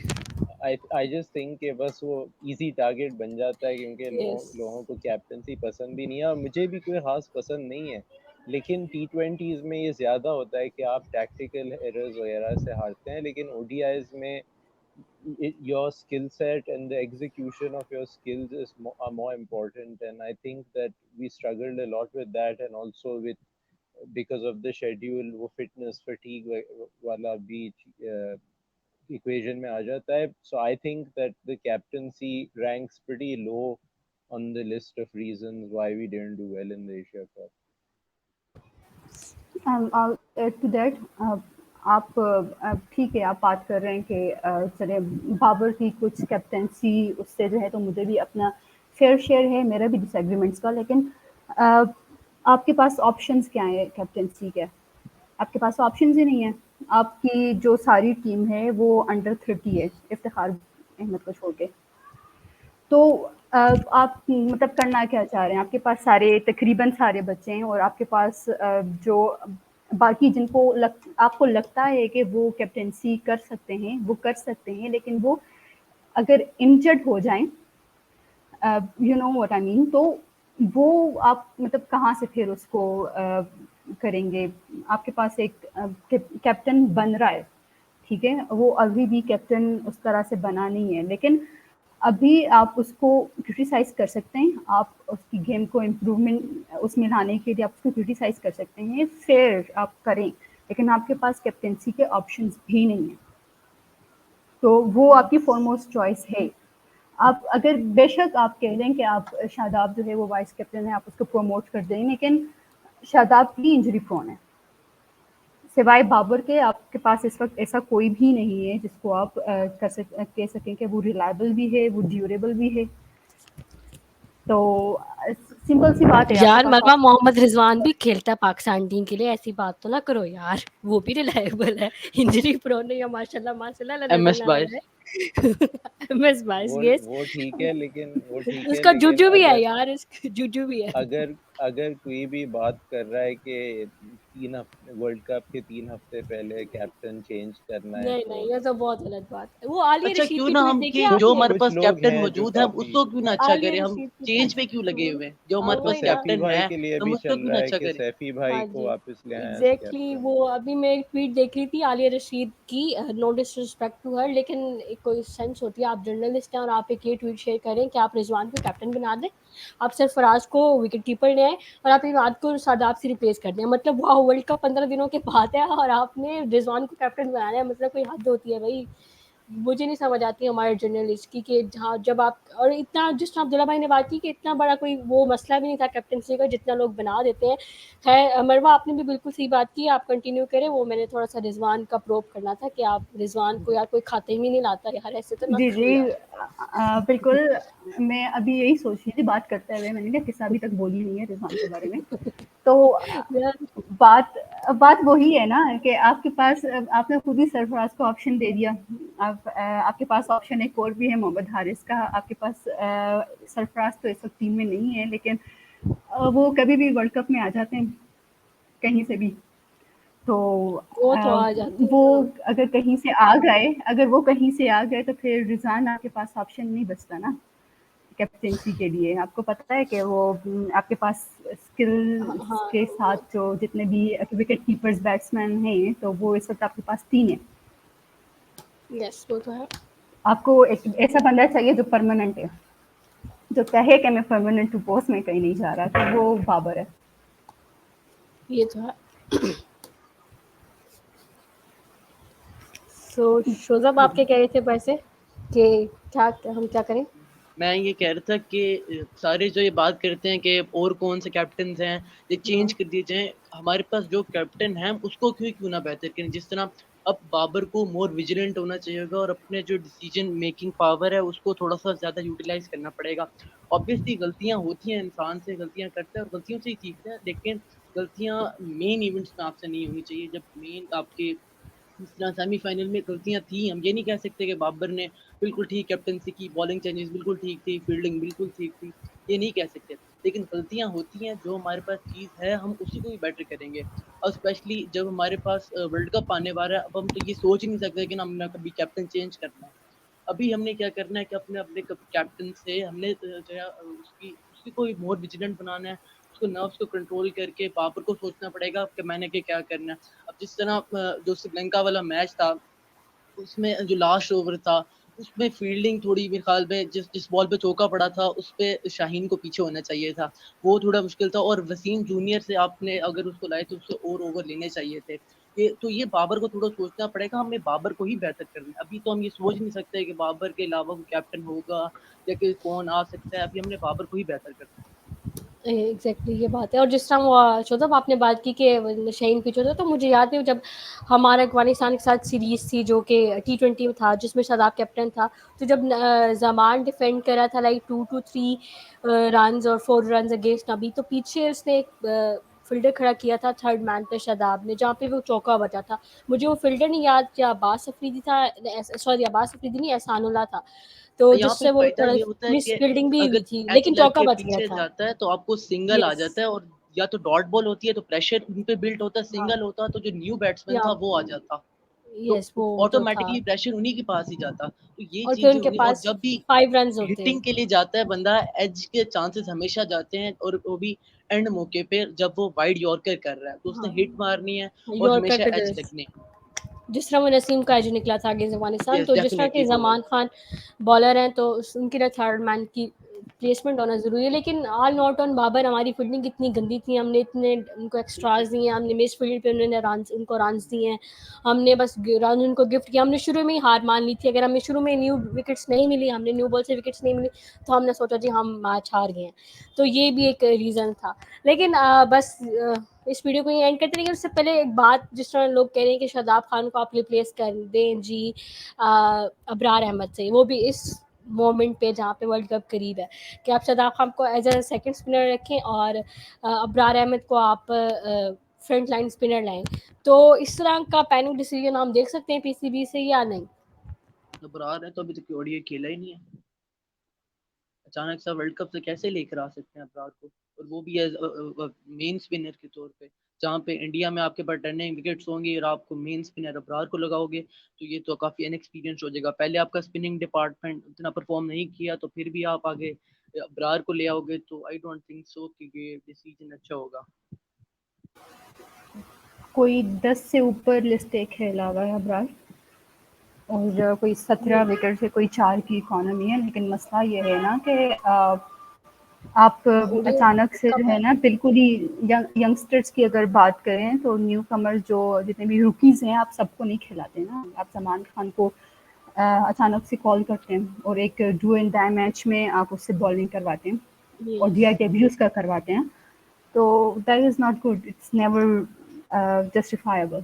I just think کہ بس وہ ایزی ٹارگیٹ بن جاتا ہے کیونکہ Yes. لوگوں کو کیپٹنسی پسند بھی نہیں ہے, اور مجھے بھی کوئی خاص پسند نہیں ہے, لیکن T20s میں یہ زیادہ ہوتا ہے کہ آپ ٹیکٹیکل ایررز وغیرہ سے ہارتے ہیں, لیکن ODIs میں your skill set and the execution of your skills are more important, and I think that we struggled a lot with that, and also with because of the schedule وہ fitness fatigue والا بھی equation میں آ جاتا ہے. So I think that the captaincy ranks pretty low on the list of reasons why we didn't do well in the Asia Cup. I'll add to that. آپ ٹھیک ہے, آپ بات کر رہے ہیں کہ چلے بابر کی کچھ کیپٹنسی اس سے جو ہے تو مجھے بھی اپنا فیئر شیئر ہے میرا بھی ڈس ایگریمنٹس کا, لیکن آپ کے پاس آپشنس کیا ہیں کیپٹنسی کے؟ آپ کے پاس آپشنز ہی نہیں ہیں. آپ کی جو ساری ٹیم ہے وہ انڈر 30 ہے افتخار احمد کو چھوڑ کے. تو آپ مطلب کرنا کیا چاہ رہے ہیں؟ آپ کے پاس سارے تقریباً سارے بچے ہیں, اور آپ کے پاس جو باقی جن کو آپ کو لگتا ہے کہ وہ کیپٹنسی کر سکتے ہیں وہ کر سکتے ہیں, لیکن وہ اگر انجرڈ ہو جائیں, یو نو واٹ آئی مین, تو وہ آپ مطلب کہاں سے پھر اس کو کریں گے؟ آپ کے پاس ایک کیپٹن بن رہا ہے, ٹھیک ہے, وہ ابھی بھی کیپٹن اس طرح سے بنا نہیں ہے, لیکن ابھی آپ اس کو کرٹیسائز کر سکتے ہیں, آپ اس کی گیم کو امپروومنٹ اس میں لانے کے لیے آپ اس کو کرٹیسائز کر سکتے ہیں, فیئر آپ کریں, لیکن آپ کے پاس کیپٹنسی کے آپشنز بھی نہیں ہیں. تو وہ آپ کی فارموسٹ چوائس ہے. آپ اگر بے شک آپ کہہ لیں کہ آپ شاداب جو ہے وہ وائس کیپٹن ہے, آپ اس کو پروموٹ کر دیں, لیکن شاداب بھی انجری پرون ہے. سوائے بابر کے آپ کے پاس اس وقت ایسا کوئی بھی نہیں ہے جس کو آپ کہہ سکیں کہ وہ ریلائبل بھی ہے, وہ ڈیوریبل بھی ہے. تو سمپل سی بات ہے. یار مروا محمد رضوان بھی کھیلتا ہے پاکستان ٹیم کے لیے, ایسی بات تو نہ کرو یار, وہ بھی ریلائبل ہے, انجری پرون نہیں ہے, ماشاء اللہ MS بائز MS بائز, یس وہ ٹھیک ہے, لیکن وہ ٹھیک اس ہے, کا لیکن جوجو بھی ہے یار, اس کا جوجو بھی ہے. اگر کوئی بھی بات کر رہا ہے کہ 3 ہفتے ورلڈ کپ کے 3 ہفتے پہلے کیپٹن چینج کرنا ہے, نہیں یہ تو بہت غلط بات ہے. وہ عالیہ اچھا رشید کیوں کی نہ ٹویٹ ہم دیکھی کہ آپ جو نے؟ ہمارے پاس کچھ لوگ کیپٹن ہیں جو موجود ہے ہم اس کافی کو کیوں نہ اچھا عالیہ کریں, ہم رشید کی چینج پہ کیوں لگے ہوئے ہیں؟ جو ہمارے وہی پاس نا, سیفی کیپٹن بھائی ہے کے لیے ہم بھی اس کو چل کیوں نہ رہا ہے اچھا کہ کریں. سیفی ہاں بھائی جی کو واپس لے آئیں ایگزیکٹلی. کیپٹن. وہ ابھی میں ایک ٹویٹ دیکھ رہی تھی عالیہ رشید کی, نو ڈس رسپیکٹ ٹو ہر, لیکن ایک کوئی سینس ہوتی ہے, آپ جرنلسٹ ہیں اور آپ ایک یہ ٹویٹ شیئر کریں کہ آپ رضوان کو کیپٹن بنا دیں, آپ صرف فراز کو وکٹ کیپر لے آئیں اور آپ عماد کو شاداب سے ریپلیس کر دیں. مطلب واہ, ورلڈ کپ 15 دنوں کے بعد ہے اور آپ نے رضوان کو کیپٹن بنانا ہے, مطلب کوئی حد ہوتی ہے بھائی. مجھے نہیں سمجھ آتی ہمارے جرنلسٹ کی کہ جہاں جب آپ, اور اتنا جس طرح عبداللہ بھائی نے بات کی کہ اتنا بڑا کوئی وہ مسئلہ بھی نہیں تھا کیپٹنسی کا جتنا لوگ بنا دیتے ہیں. خیر مروہ آپ نے بھی بالکل صحیح بات کی, آپ کنٹینیو کریں. وہ میں نے تھوڑا سا رضوان کا پروب کرنا تھا کہ آپ رضوان کو یار کوئی کھاتے میں نہیں لاتا یار, ایسے تو نہ جی کرو یار. بالکل. میں ابھی یہی سوچ رہی تھی بات کرتے ہوئے, میں نے کہا قصہ ابھی تک بولی نہیں ہے رضوان کے بارے میں. تو بات وہی ہے نا کہ آپ کے پاس, آپ نے خود ہی سرفراز کو آپشن دے دیا. آپ کے پاس آپشن ایک اور بھی ہے محمد حارث کا. آپ کے پاس سرفراز تو اس وقت ٹیم میں نہیں ہے, لیکن وہ کبھی بھی ورلڈ کپ میں آ جاتے ہیں کہیں سے بھی. تو وہ تو آ جاتے ہیں. وہ اگر کہیں سے آ گئے تو پھر رضوان آپ کے پاس آپشن نہیں بچتا نا کیپٹنسی کے لیے. آپ کو پتہ ہے کہ وہ آپ کے پاس اسکل کے ساتھ جو جتنے بھی وکٹ کیپرز بیٹسمین ہیں تو وہ اس وقت آپ کے پاس 3 ہیں. یس وہ تو ہے. آپ کو ایک ایسا بندہ چاہیے جو پرماننٹ ہے, جو کہے کہ میں پرماننٹ ٹو پوسٹ میں کہیں نہیں جا رہا, تو وہ بابر ہے. یہ تو ہے. سو شوزب آپ کیا کہہ رہے تھے پیسے کہ کیا ہم کیا کریں؟ میں یہ کہہ رہا تھا کہ سارے جو یہ بات کرتے ہیں کہ اور کون سے کیپٹنز ہیں یہ چینج کر دیے جائیں, ہمارے پاس جو کیپٹن ہیں اس کو کیوں نہ بہتر کریں. جس طرح اب بابر کو مور ویجیلنٹ ہونا چاہیے گا اور اپنے جو ڈیسیجن میکنگ پاور ہے اس کو تھوڑا سا زیادہ یوٹیلائز کرنا پڑے گا. obviously غلطیاں ہوتی ہیں, انسان سے غلطیاں کرتا ہے اور غلطیوں سے ہی سیکھتا ہے, لیکن غلطیاں مین ایونٹس میں آپ سے نہیں ہونی چاہیے. جب مین آپ کے جس طرح سیمی فائنل میں غلطیاں تھیں, ہم یہ نہیں کہہ سکتے کہ بابر نے بالکل ٹھیک کیپٹنسی کی, بالنگ چینجز بالکل ٹھیک تھی, فیلڈنگ بالکل ٹھیک تھی, یہ نہیں کہہ سکتے, لیکن غلطیاں ہوتی ہیں. جو ہمارے پاس چیز ہے ہم اسی کو بھی بیٹر کریں گے. اور اسپیشلی جب ہمارے پاس ورلڈ کپ آنے والا ہے, اب ہم تو یہ سوچ ہی نہیں سکتے کہ ہم نے کبھی کیپٹن چینج کرنا ہے. ابھی ہم نے کیا کرنا ہے کہ اپنے کیپٹن سے ہم نے جو ہے اس کی کوئی مور ویجیلنٹ بنانا ہے, اس کو نروس کو کنٹرول کر کے بابر کو سوچنا پڑے گا کہ میں نے کیا کرنا ہے. اب جس طرح جو سری لنکا والا میچ تھا اس میں جو لاسٹ اوور تھا اس میں فیلڈنگ تھوڑی میرے خیال میں جس بال پہ چوکا پڑا تھا اس پہ شاہین کو پیچھے ہونا چاہیے تھا, وہ تھوڑا مشکل تھا. اور وسیم جونیئر سے آپ نے اگر اس کو لائے تو اس سے اور اوور لینے چاہیے تھے. تو یہ بابر کو تھوڑا سوچنا پڑے گا, ہمیں بابر کو ہی بہتر کرنا ہے. ابھی تو ہم یہ سوچ نہیں سکتے کہ بابر کے علاوہ کوئی کیپٹن ہوگا یا کہ کون آ سکتا ہے. ابھی ہم نے بابر کو ہی بہتر کرنا ہے. ایگزیکٹلی یہ بات ہے. اور جس طرح وہ شوزب آپ نے بات کی کہ شاہین پیچھے ہوتا, تو مجھے یاد ہے جب ہمارا افغانستان کے ساتھ سیریز تھی جو کہ T20 تھا جس میں شاداب کیپٹن تھا, تو جب زمان ڈیفینڈ کرا تھا لائک 2-3 رنز اور 4 رنز اگینسٹ نبی, تو پیچھے اس نے ایک فیلڈر کھڑا کیا تھا تھرڈ مین پہ شاداب نے, جہاں پہ وہ چوکا بچا تھا. مجھے وہ فیلڈر نہیں یاد کیا عباس افریدی تھا, سوری عباس افریدی نہیں, احسان اللہ تھا, تو یہاں جس پہ سے وہ فائدہ تھوڑا یہ ہوتا ہے مس کہ فیلڈنگ بھی اگر ہوئی تھی ایج لیکن لگ چوکا کے بچ گیا پیچھے تھا. جاتا ہے تو آپ کو سنگل آ یس جاتا ہے, اور یا تو ڈاٹ بال ہوتی ہے تو پریشر ان پہ بلڈ ہوتا ہے, ہاں سنگل ہوتا تو جو نیو بیٹسمین یا تھا وہ آ جاتا, تو یس وہ تو تھا. آٹومیٹکلی پریشر انہی کے پاس ہی جاتا. تو یہ اور پھر چیزیں ان کے ہوئی, اور پاس جب بھی 5 رنز ہوتے. ہٹنگ کے لیے جاتا ہے بندہ, ایج کے چانسز ہمیشہ جاتے ہیں, اور وہ بھی اینڈ موقع پہ جب وہ وائڈ یارکر کر رہا ہے تو اس نے ہاں ہٹ مارنی ہے اور یورکر ہمیشہ کے ایج لگنے. جس طرح وہ نسیم کا ایج نکلا تھا اگینسٹ افغانستان, یس تو جس طرح کہ ڈیفینیٹلی وہ زمان خان بالر ہیں تو ان کے لیے تھرڈ مین کی پلیسمنٹ ہونا ضروری ہے. لیکن آل ناٹ آن بابر, ہماری فیلڈنگ اتنی گندی تھی, ہم نے اتنے ان کو ایکسٹراز دیے ہیں, ہم نے مس فیلڈ پہ انہوں نے رنس ان کو رنس دیے ہیں, ہم نے بس رن ان کو گفٹ کیا. ہم نے شروع میں ہی ہار مان لی تھی, اگر ہمیں شروع میں نیو وکٹس نہیں ملی, ہم نے نیو بال سے وکٹس نہیں ملی, تو ہم نے سوچا جی ہم میچ ہار گئے ہیں. تو یہ بھی ایک ریزن تھا. لیکن بس اس ویڈیو کو یہ اینڈ کرتے, لیکن اس سے پہلے ایک بات, جس طرح لوگ کہہ رہے ہیں کہ شاداب خان کو آپ ریپلیس کر دیں جی ابرار احمد سے, وہ بھی اس مومنٹ پہ جہاں پہ ورلڈ کپ قریب ہے, کہ آپ شاداب خان کو ایز اے سیکنڈ اسپنر رکھیں اور ابرار احمد کو آپ فرنٹ لائن اسپنر لائیں. تو اس طرح کا پینک ڈیسیجن ہم دیکھ سکتے ہیں پی سی بی سے یا نہیں؟ ابرار ہے تو ابھی تک اوڈی کھیلا ہی نہیں ہے, اچانک سا ورلڈ کپ سے کیسے لے کر آ سکتے ہیں ابرار کو, اور وہ بھی ایز مین اسپنر کے طور پہ, جہاں پہ انڈیا میں آپ کے پاس ٹرننگ وکٹس ہوں گے اور آپ کو مین اسپنر ابرار کو لگاؤ گے تو یہ تو کافی ان ایکسپیرینس ہو جائے گا. پہلے آپ کا اسپننگ ڈپارٹمنٹ اتنا پرفارم نہیں کیا تو پھر بھی آپ آگے ابرار کو لے آؤ گے, تو آئی ڈونٹ تھنک سو کہ یہ ڈیسیجن اچھا ہوگا. کوئی 10 سے اوپر لسٹ کھیلا ہوا ہے ابرار, اور کوئی 17 وکٹ سے کوئی 4 کی اکانومی ہے. لیکن مسئلہ یہ ہے نا کہ آپ اچانک سے جو ہے نا بالکل ہی ینگسٹرز کی اگر بات کریں تو نیو کمر جو جتنے بھی روکیز ہیں آپ سب کو نہیں کھلاتے نا. آپ زمان خان کو اچانک سے کال کرتے ہیں اور ایک ڈو اینڈ ڈائی میچ میں آپ اس سے بالنگ کرواتے ہیں اور ڈی آئی ڈیبیوز کا کرواتے ہیں, تو that is not good, it's never justifiable.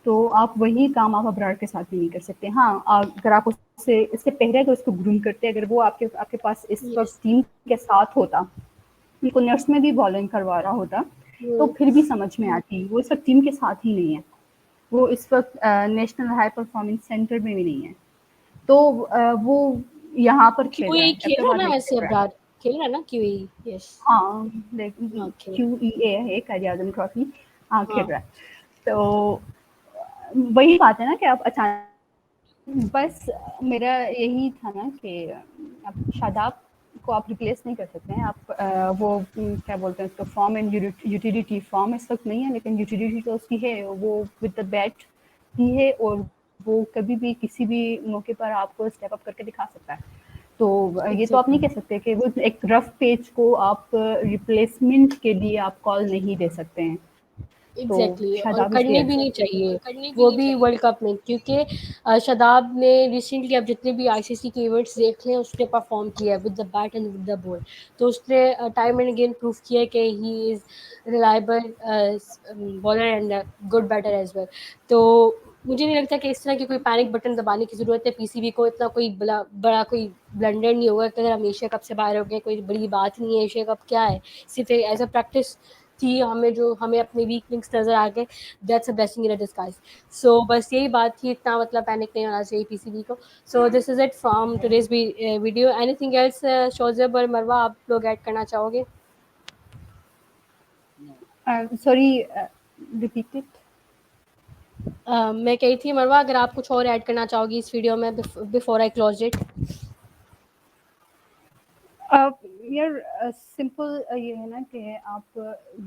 تو آپ وہی کام آپ ابرار کے ساتھ بھی نہیں کر سکتے. ہاں اگر آپ اس سے پہلے اگر اس کو گروم کرتے, اگر وہ آپ کے پاس اس وقت ٹیم کے ساتھ ہوتا, ان کو نرس میں بھی بالنگ کروا رہا ہوتا, تو پھر بھی سمجھ میں آتی. وہ اس وقت ٹیم کے ساتھ ہی نہیں ہے, وہ اس وقت نیشنل ہائی پرفارمنس سینٹر میں بھی نہیں ہے, تو وہ یہاں پر کھیل کیو رہا ای ہے, کھیل رہا احتراباد نا میں ویسے کھیل رہا ہے. ابرار کھیل رہا نا کیو ای. یس ہاں لیکن اوکے QEA ہے قائد اعظم ٹرافی, ہاں ہاں کھیل رہا ہے. تو وہی بات ہے نا کہ آپ اچانک, بس میرا یہی تھا نا کہ اب شاداب کو آپ ریپلیس نہیں کر سکتے ہیں. آپ وہ کیا بولتے ہیں اس کو, فارم اینڈ یوٹیلیٹی. فارم اس وقت نہیں ہے لیکن یوٹیلیٹی تو اس کی ہے, وہ ود دا بیٹ ہی ہے, اور وہ کبھی بھی کسی بھی موقع پر آپ کو اسٹیپ اپ کر کے دکھا سکتا ہے. تو یہ تو آپ نہیں کہہ سکتے کہ وہ ایک رف پیچ کو آپ ریپلیسمنٹ کے لیے آپ کال نہیں دے سکتے ہیں. ایگزیکٹلی تو اور شاداب از کرنی دیئر. بھی نہیں چاہیے وہ بھی ورلڈ کپ میں، کیونکہ شاداب نے ریسنٹلی اب جتنے بھی آئی سی سی کے ایونٹس دیکھ لیں اس نے پرفارم کیا ہے with the bat and with the ball. تو اس نے ٹائم اینڈ اگین پروف کیا کہ he is reliable bowler and good batter as well. تو مجھے نہیں لگتا کہ اس طرح کی کوئی پینک بٹن دبانے کی ضرورت ہے. پی سی بی کو اتنا کوئی بڑا کوئی بلنڈر نہیں ہوگا کہ اگر ہم ایشیا کپ سے باہر ہو گئے، کوئی بڑی بات نہیں ہے. ایشیا کپ کیا ہے، صرف ایز اے پریکٹس تھی ہمیں، جو ہمیں اپنے ویک لنکس نظر آ گئے. That's a blessing in disguise. So بس یہی بات تھی، اتنا مطلب پینک نہیں ہونا چاہیے پی سی بی کو. So this is it from today's video. Anything else Shozab اور مروہ آپ لوگ ایڈ کرنا چاہو گے؟ Sorry repeat it. میں کہی تھی مروہ اگر آپ کچھ اور ایڈ کرنا چاہو گی اس ویڈیو میں بفور آئی کلوز اٹ. یار سمپل یہ ہے نا کہ آپ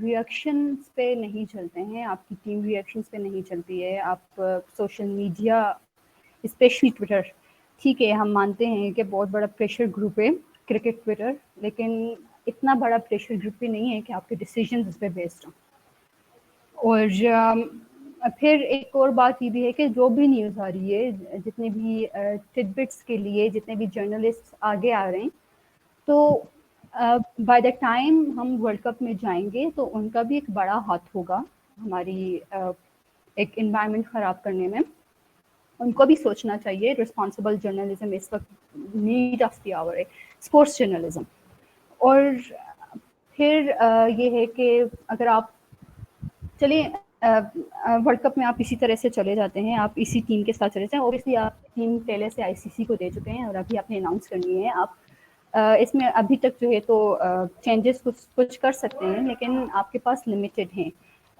ریئیکشنس پہ نہیں چلتے ہیں، آپ کی ٹیم ریئیکشنس پہ نہیں چلتی ہے. آپ سوشل میڈیا اسپیشلی ٹویٹر، ٹھیک ہے ہم مانتے ہیں کہ بہت بڑا پریشر گروپ ہے کرکٹ ٹویٹر، لیکن اتنا بڑا پریشر گروپ بھی نہیں ہے کہ آپ کے ڈیسیجنز اس پہ بیسڈ ہوں. اور پھر ایک اور بات یہ بھی ہے کہ جو بھی نیوز آ رہی ہے، جتنے بھی ٹڈبٹس کے لیے جتنے بھی جرنلسٹ آگے آ رہے ہیں، تو بائی دا ٹائم ہم ورلڈ کپ میں جائیں گے تو ان کا بھی ایک بڑا ہاتھ ہوگا ہماری ایک انوائرمنٹ خراب کرنے میں. ان کو بھی سوچنا چاہیے. رسپانسبل جرنلزم اس وقت نیڈ آف دی آور ہے، اسپورٹس جرنلزم. اور پھر یہ ہے کہ اگر آپ چلیے ورلڈ کپ میں آپ اسی طرح سے چلے جاتے ہیں، آپ اسی ٹیم کے ساتھ چلے جاتے ہیں. اوبیسلی آپ ٹیم پہلے سے آئی سی سی کو دے چکے ہیں اور ابھی آپ نے اناؤنس کرنی ہے. آپ اس میں ابھی تک جو ہے تو چینجز کچھ کر سکتے ہیں، لیکن آپ کے پاس لمیٹڈ ہیں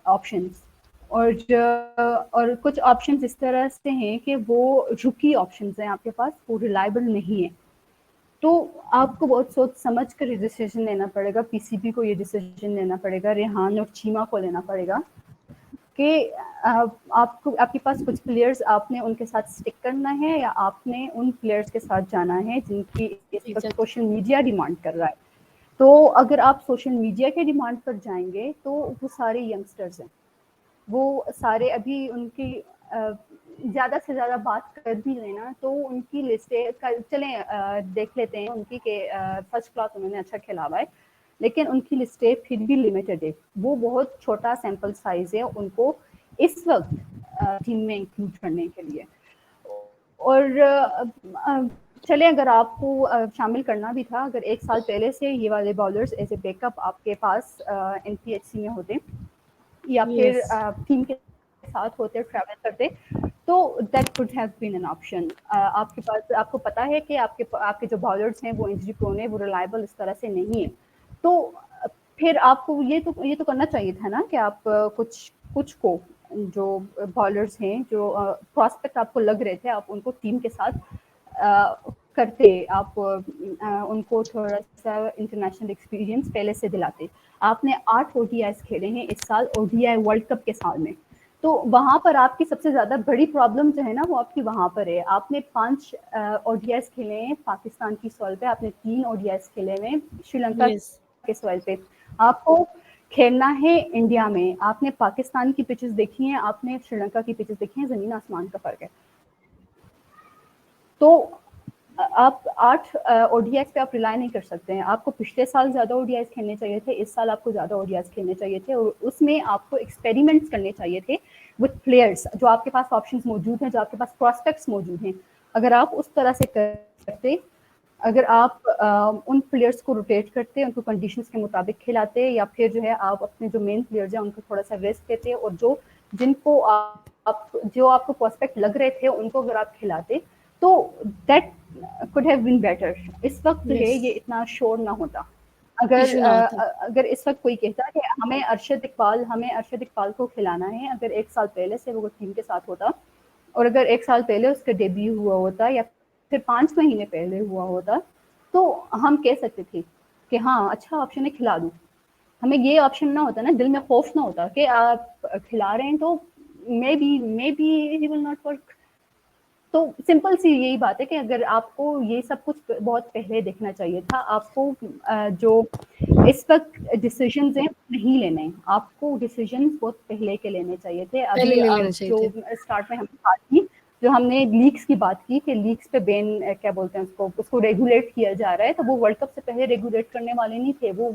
آپشنس. اور کچھ آپشنز اس طرح سے ہیں کہ وہ رکی آپشنز ہیں آپ کے پاس، وہ ریلائبل نہیں ہیں. تو آپ کو بہت سوچ سمجھ کر یہ ڈیسیجن لینا پڑے گا. پی سی بی کو یہ ڈیسیجن لینا پڑے گا، ریحان اور چیما کو لینا پڑے گا کہ آپ کے پاس کچھ پلیئرز آپ نے ان کے ساتھ اسٹک کرنا ہے، یا آپ نے ان پلیئرز کے ساتھ جانا ہے جن کی اس وقت سوشل میڈیا ڈیمانڈ کر رہا ہے. تو اگر آپ سوشل میڈیا کے ڈیمانڈ پر جائیں گے تو وہ سارے ینگسٹرز ہیں، وہ سارے ابھی ان کی زیادہ سے زیادہ بات کر بھی لینا تو ان کی لسٹیں چلیں دیکھ لیتے ہیں ان کی کہ فرسٹ کلاس انہوں نے اچھا کھیلا ہوا ہے، لیکن ان کی لسٹیں پھر بھی لمیٹڈ ہے. وہ بہت چھوٹا سیمپل سائز ہے ان کو اس وقت ٹیم میں انکلوڈ کرنے کے لیے. اور چلیں اگر آپ کو شامل کرنا بھی تھا، اگر ایک سال پہلے سے یہ والے bowlers as a back up آپ کے پاس این پی ایچ سی میں ہوتے یا پھر ٹیم کے ساتھ ہوتے ٹریول کرتے، تو that could have been an option. آپ کے پاس آپ کو پتا ہے کہ آپ کے جو بالرز ہیں وہ انجری پرون ہیں، وہ ریلائبل اس طرح سے نہیں ہے. تو پھر آپ کو یہ تو کرنا چاہیے تھا نا کہ آپ کچھ کو جو بالرز ہیں جو پراسپیکٹ آپ کو لگ رہے تھے، آپ ان کو ٹیم کے ساتھ کرتے، آپ ان کو تھوڑا سا انٹرنیشنل ایکسپیرینس پہلے سے دلاتے. آپ نے 8 او ڈی آئیز کھیلے ہیں اس سال O D I world cup کے سال میں، تو وہاں پر آپ کی سب سے زیادہ بڑی پرابلم جو ہے نا وہ آپ کی وہاں پر ہے. آپ نے 5 او ڈی آئیز کھیلے ہیں پاکستان کی سوئل پہ، آپ نے 3 او ڈی آئیز کھیلے ہیں شری لنکا کے سوئل پہ. آپ کو کھیلنا ہے انڈیا میں. آپ نے پاکستان کی پچز دیکھی ہیں، آپ نے شری لنکا کی پچز دیکھی ہیں، زمین آسمان کا فرق ہے. تو آپ 8 او ڈی آئیز پہ آپ ریلائی نہیں کر سکتے ہیں. آپ کو پچھلے سال زیادہ او ڈی آئیز کھیلنے چاہیے تھے، اس سال آپ کو زیادہ او ڈی آئیز کھیلنے چاہیے تھے، اور اس میں آپ کو ایکسپیریمنٹس کرنے چاہیے تھے وتھ پلیئرس جو آپ کے پاس آپشنس موجود ہیں، جو آپ کے پاس پراسپیکٹس موجود ہیں. اگر آپ اس طرح سے کرتے، اگر آپ ان پلیئرس کو روٹیٹ کرتے، ان کو کنڈیشنز کے مطابق کھلاتے، یا پھر جو ہے آپ اپنے جو مین پلیئرز ہیں ان کو تھوڑا سا ریسٹ دیتے، اور جن کو آپ کو پراسپیکٹ لگ رہے تھے ان کو اگر آپ کھلاتے تو that could have been better. اس وقت جو ہے یہ اتنا شور نہ ہوتا. اگر اس وقت کوئی کہتا کہ ہمیں ارشد اقبال کو کھلانا ہے، اگر ایک سال پہلے سے وہ ٹیم کے ساتھ ہوتا، اور اگر ایک سال پہلے اس کا ڈیبیو ہوا ہوتا یا پھر 5 مہینے پہلے ہوا ہوتا، تو ہم کہہ سکتے تھے کہ ہاں اچھا آپشن ہے، کھلا دوں. ہمیں یہ آپشن نہ ہوتا نا، دل میں خوف نہ ہوتا کہ آپ کھلا رہے ہیں تو maybe he will not work. تو سمپل سی یہی بات ہے کہ اگر آپ کو یہ سب کچھ بہت پہلے دیکھنا چاہیے تھا. آپ کو جو اس وقت ڈیسیجنز ہیں نہیں لینے, آپ کو ڈیسیجنز بہت پہلے کے لینے چاہیے تھے. پہلے ابھی لے اب لینے چاہیے جو تھے. اسٹارٹ میں ہم نے بات کی, جو ہم نے لیگس کی بات کی کہ لیگس پہ بین کیا بولتے ہیں اس کو ریگولیٹ کیا جا رہا ہے, تو وہ ورلڈ کپ سے پہلے ریگولیٹ کرنے والے نہیں تھے. وہ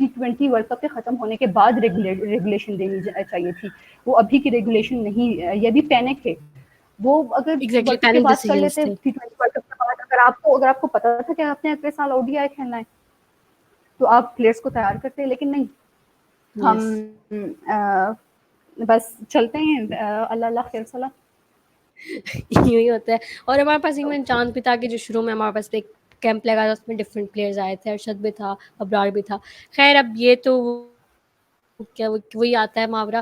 T20 ورلڈ کپ کے ختم ہونے کے بعد ریگولیشن دینی چاہیے تھی. وہ ابھی کی ریگولیشن نہیں, یہ بھی پینک ہے. وہ اگر ایگزیکٹلی ورلڈ کپ کے پینک بعد کر ڈیسیژنس لیتے, تھے. T20 ورلڈ کپ کے بعد, اگر آپ کو پتا تھا کہ آپ نے اگلے سال ODI کھیلنا ہے تو آپ پلیئرس کو تیار کرتے, لیکن نہیں. ہم بس چلتے ہیں, اللہ اللہ خیر صلاح. یوں ہی ہوتا ہے. اور ہمارے پاس ایون چاند بھی تھا کہ جو شروع میں ہمارے پاس ایک کیمپ لگا تھا, اس میں ڈفرینٹ پلیئرز آئے تھے, ارشد بھی تھا, ابرار بھی تھا. خیر اب یہ تو کیا وہی آتا ہے محاورہ,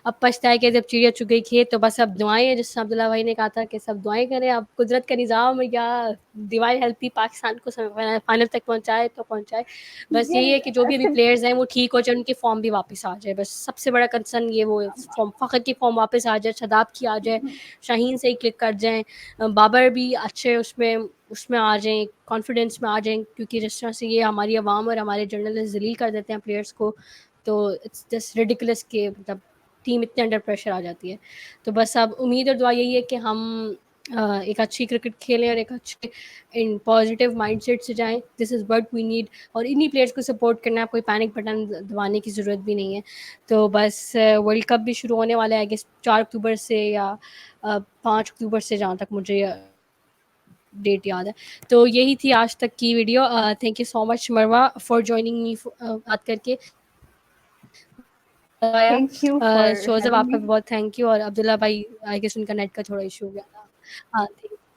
اب پچھتا ہے کہ جب چڑیا چگ گئی کھیت تو بس اب دعائیں ہیں, جس سے عبداللہ بھائی نے کہا تھا کہ سب دعائیں کریں. اب قدرت کا نظام یا ڈیوائن ہیلپ بھی پاکستان کو فائنل تک پہنچائے تو پہنچائے. بس یہی ہے کہ جو بھی ابھی پلیئرز ہیں وہ ٹھیک ہو جائے, ان کی فارم بھی واپس آ جائے. بس سب سے بڑا کنسرن یہ وہ فارم, فخر کی فارم واپس آ جائے, شاداب کی آ جائے, شاہین سے ہی کلک کر جائیں, بابر بھی اچھے اس میں آ جائیں, کانفیڈنس میں آ جائیں. کیونکہ جس طرح سے یہ ہماری عوام اور ہمارے جرنلسٹ ذلیل کر دیتے ہیں پلیئرس کو, تو اٹس جسٹ ریڈیکولس کہ مطلب ٹیم اتنے انڈر پریشر آ جاتی ہے. تو بس اب امید اور دعا یہی ہے کہ ہم ایک اچھی کرکٹ کھیلیں اور ایک اچھے ان پازیٹیو مائنڈ سیٹ سے جائیں. دس از وٹ وی نیڈ. اور انہی پلیئرس کو سپورٹ کرنا ہے, کوئی پینک بٹن دبانے کی ضرورت بھی نہیں ہے. تو بس ورلڈ کپ بھی شروع ہونے والا ہے کہ 4 اکتوبر سے یا 5 اکتوبر سے, جہاں تک مجھے ڈیٹ یاد ہے. تو یہی تھی آج تک کی video. Thank you so much Marwah for joining me بات کر کے. Thank you for Shozab having آپ کا می. بھی بہت تھینک یو. اور عبداللہ بھائی آئی گیس ان کا نیٹ کا تھوڑا ایشو ہو گیا تھا. ہاں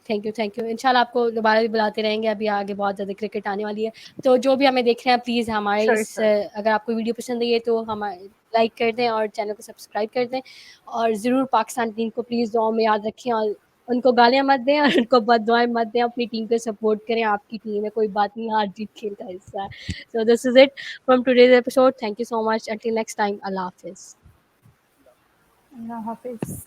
تھینک یو. انشاءاللہ آپ کو دوبارہ بھی بلاتے رہیں گے. ابھی آگے بہت زیادہ کرکٹ آنے والی ہے. تو جو بھی ہمیں دیکھ رہے ہیں پلیز ہمارے اس اگر آپ کو ویڈیو پسند آئی ہے تو ہمارے لائک کر دیں اور چینل کو سبسکرائب کر دیں. اور ضرور پاکستان ٹیم کو پلیز دعاؤں میں یاد رکھیں, اور ان کو گالیاں مت دیں اور ان کو بد دعائیں مت دیں. اپنی ٹیم کو سپورٹ کریں. آپ کی ٹیم ہے, کوئی بات نہیں, ہار جیت کھیل کا حصہ ہے. So this is it from today's episode. Thank you so much. Until next time, اللہ حافظ. اللہ حافظ.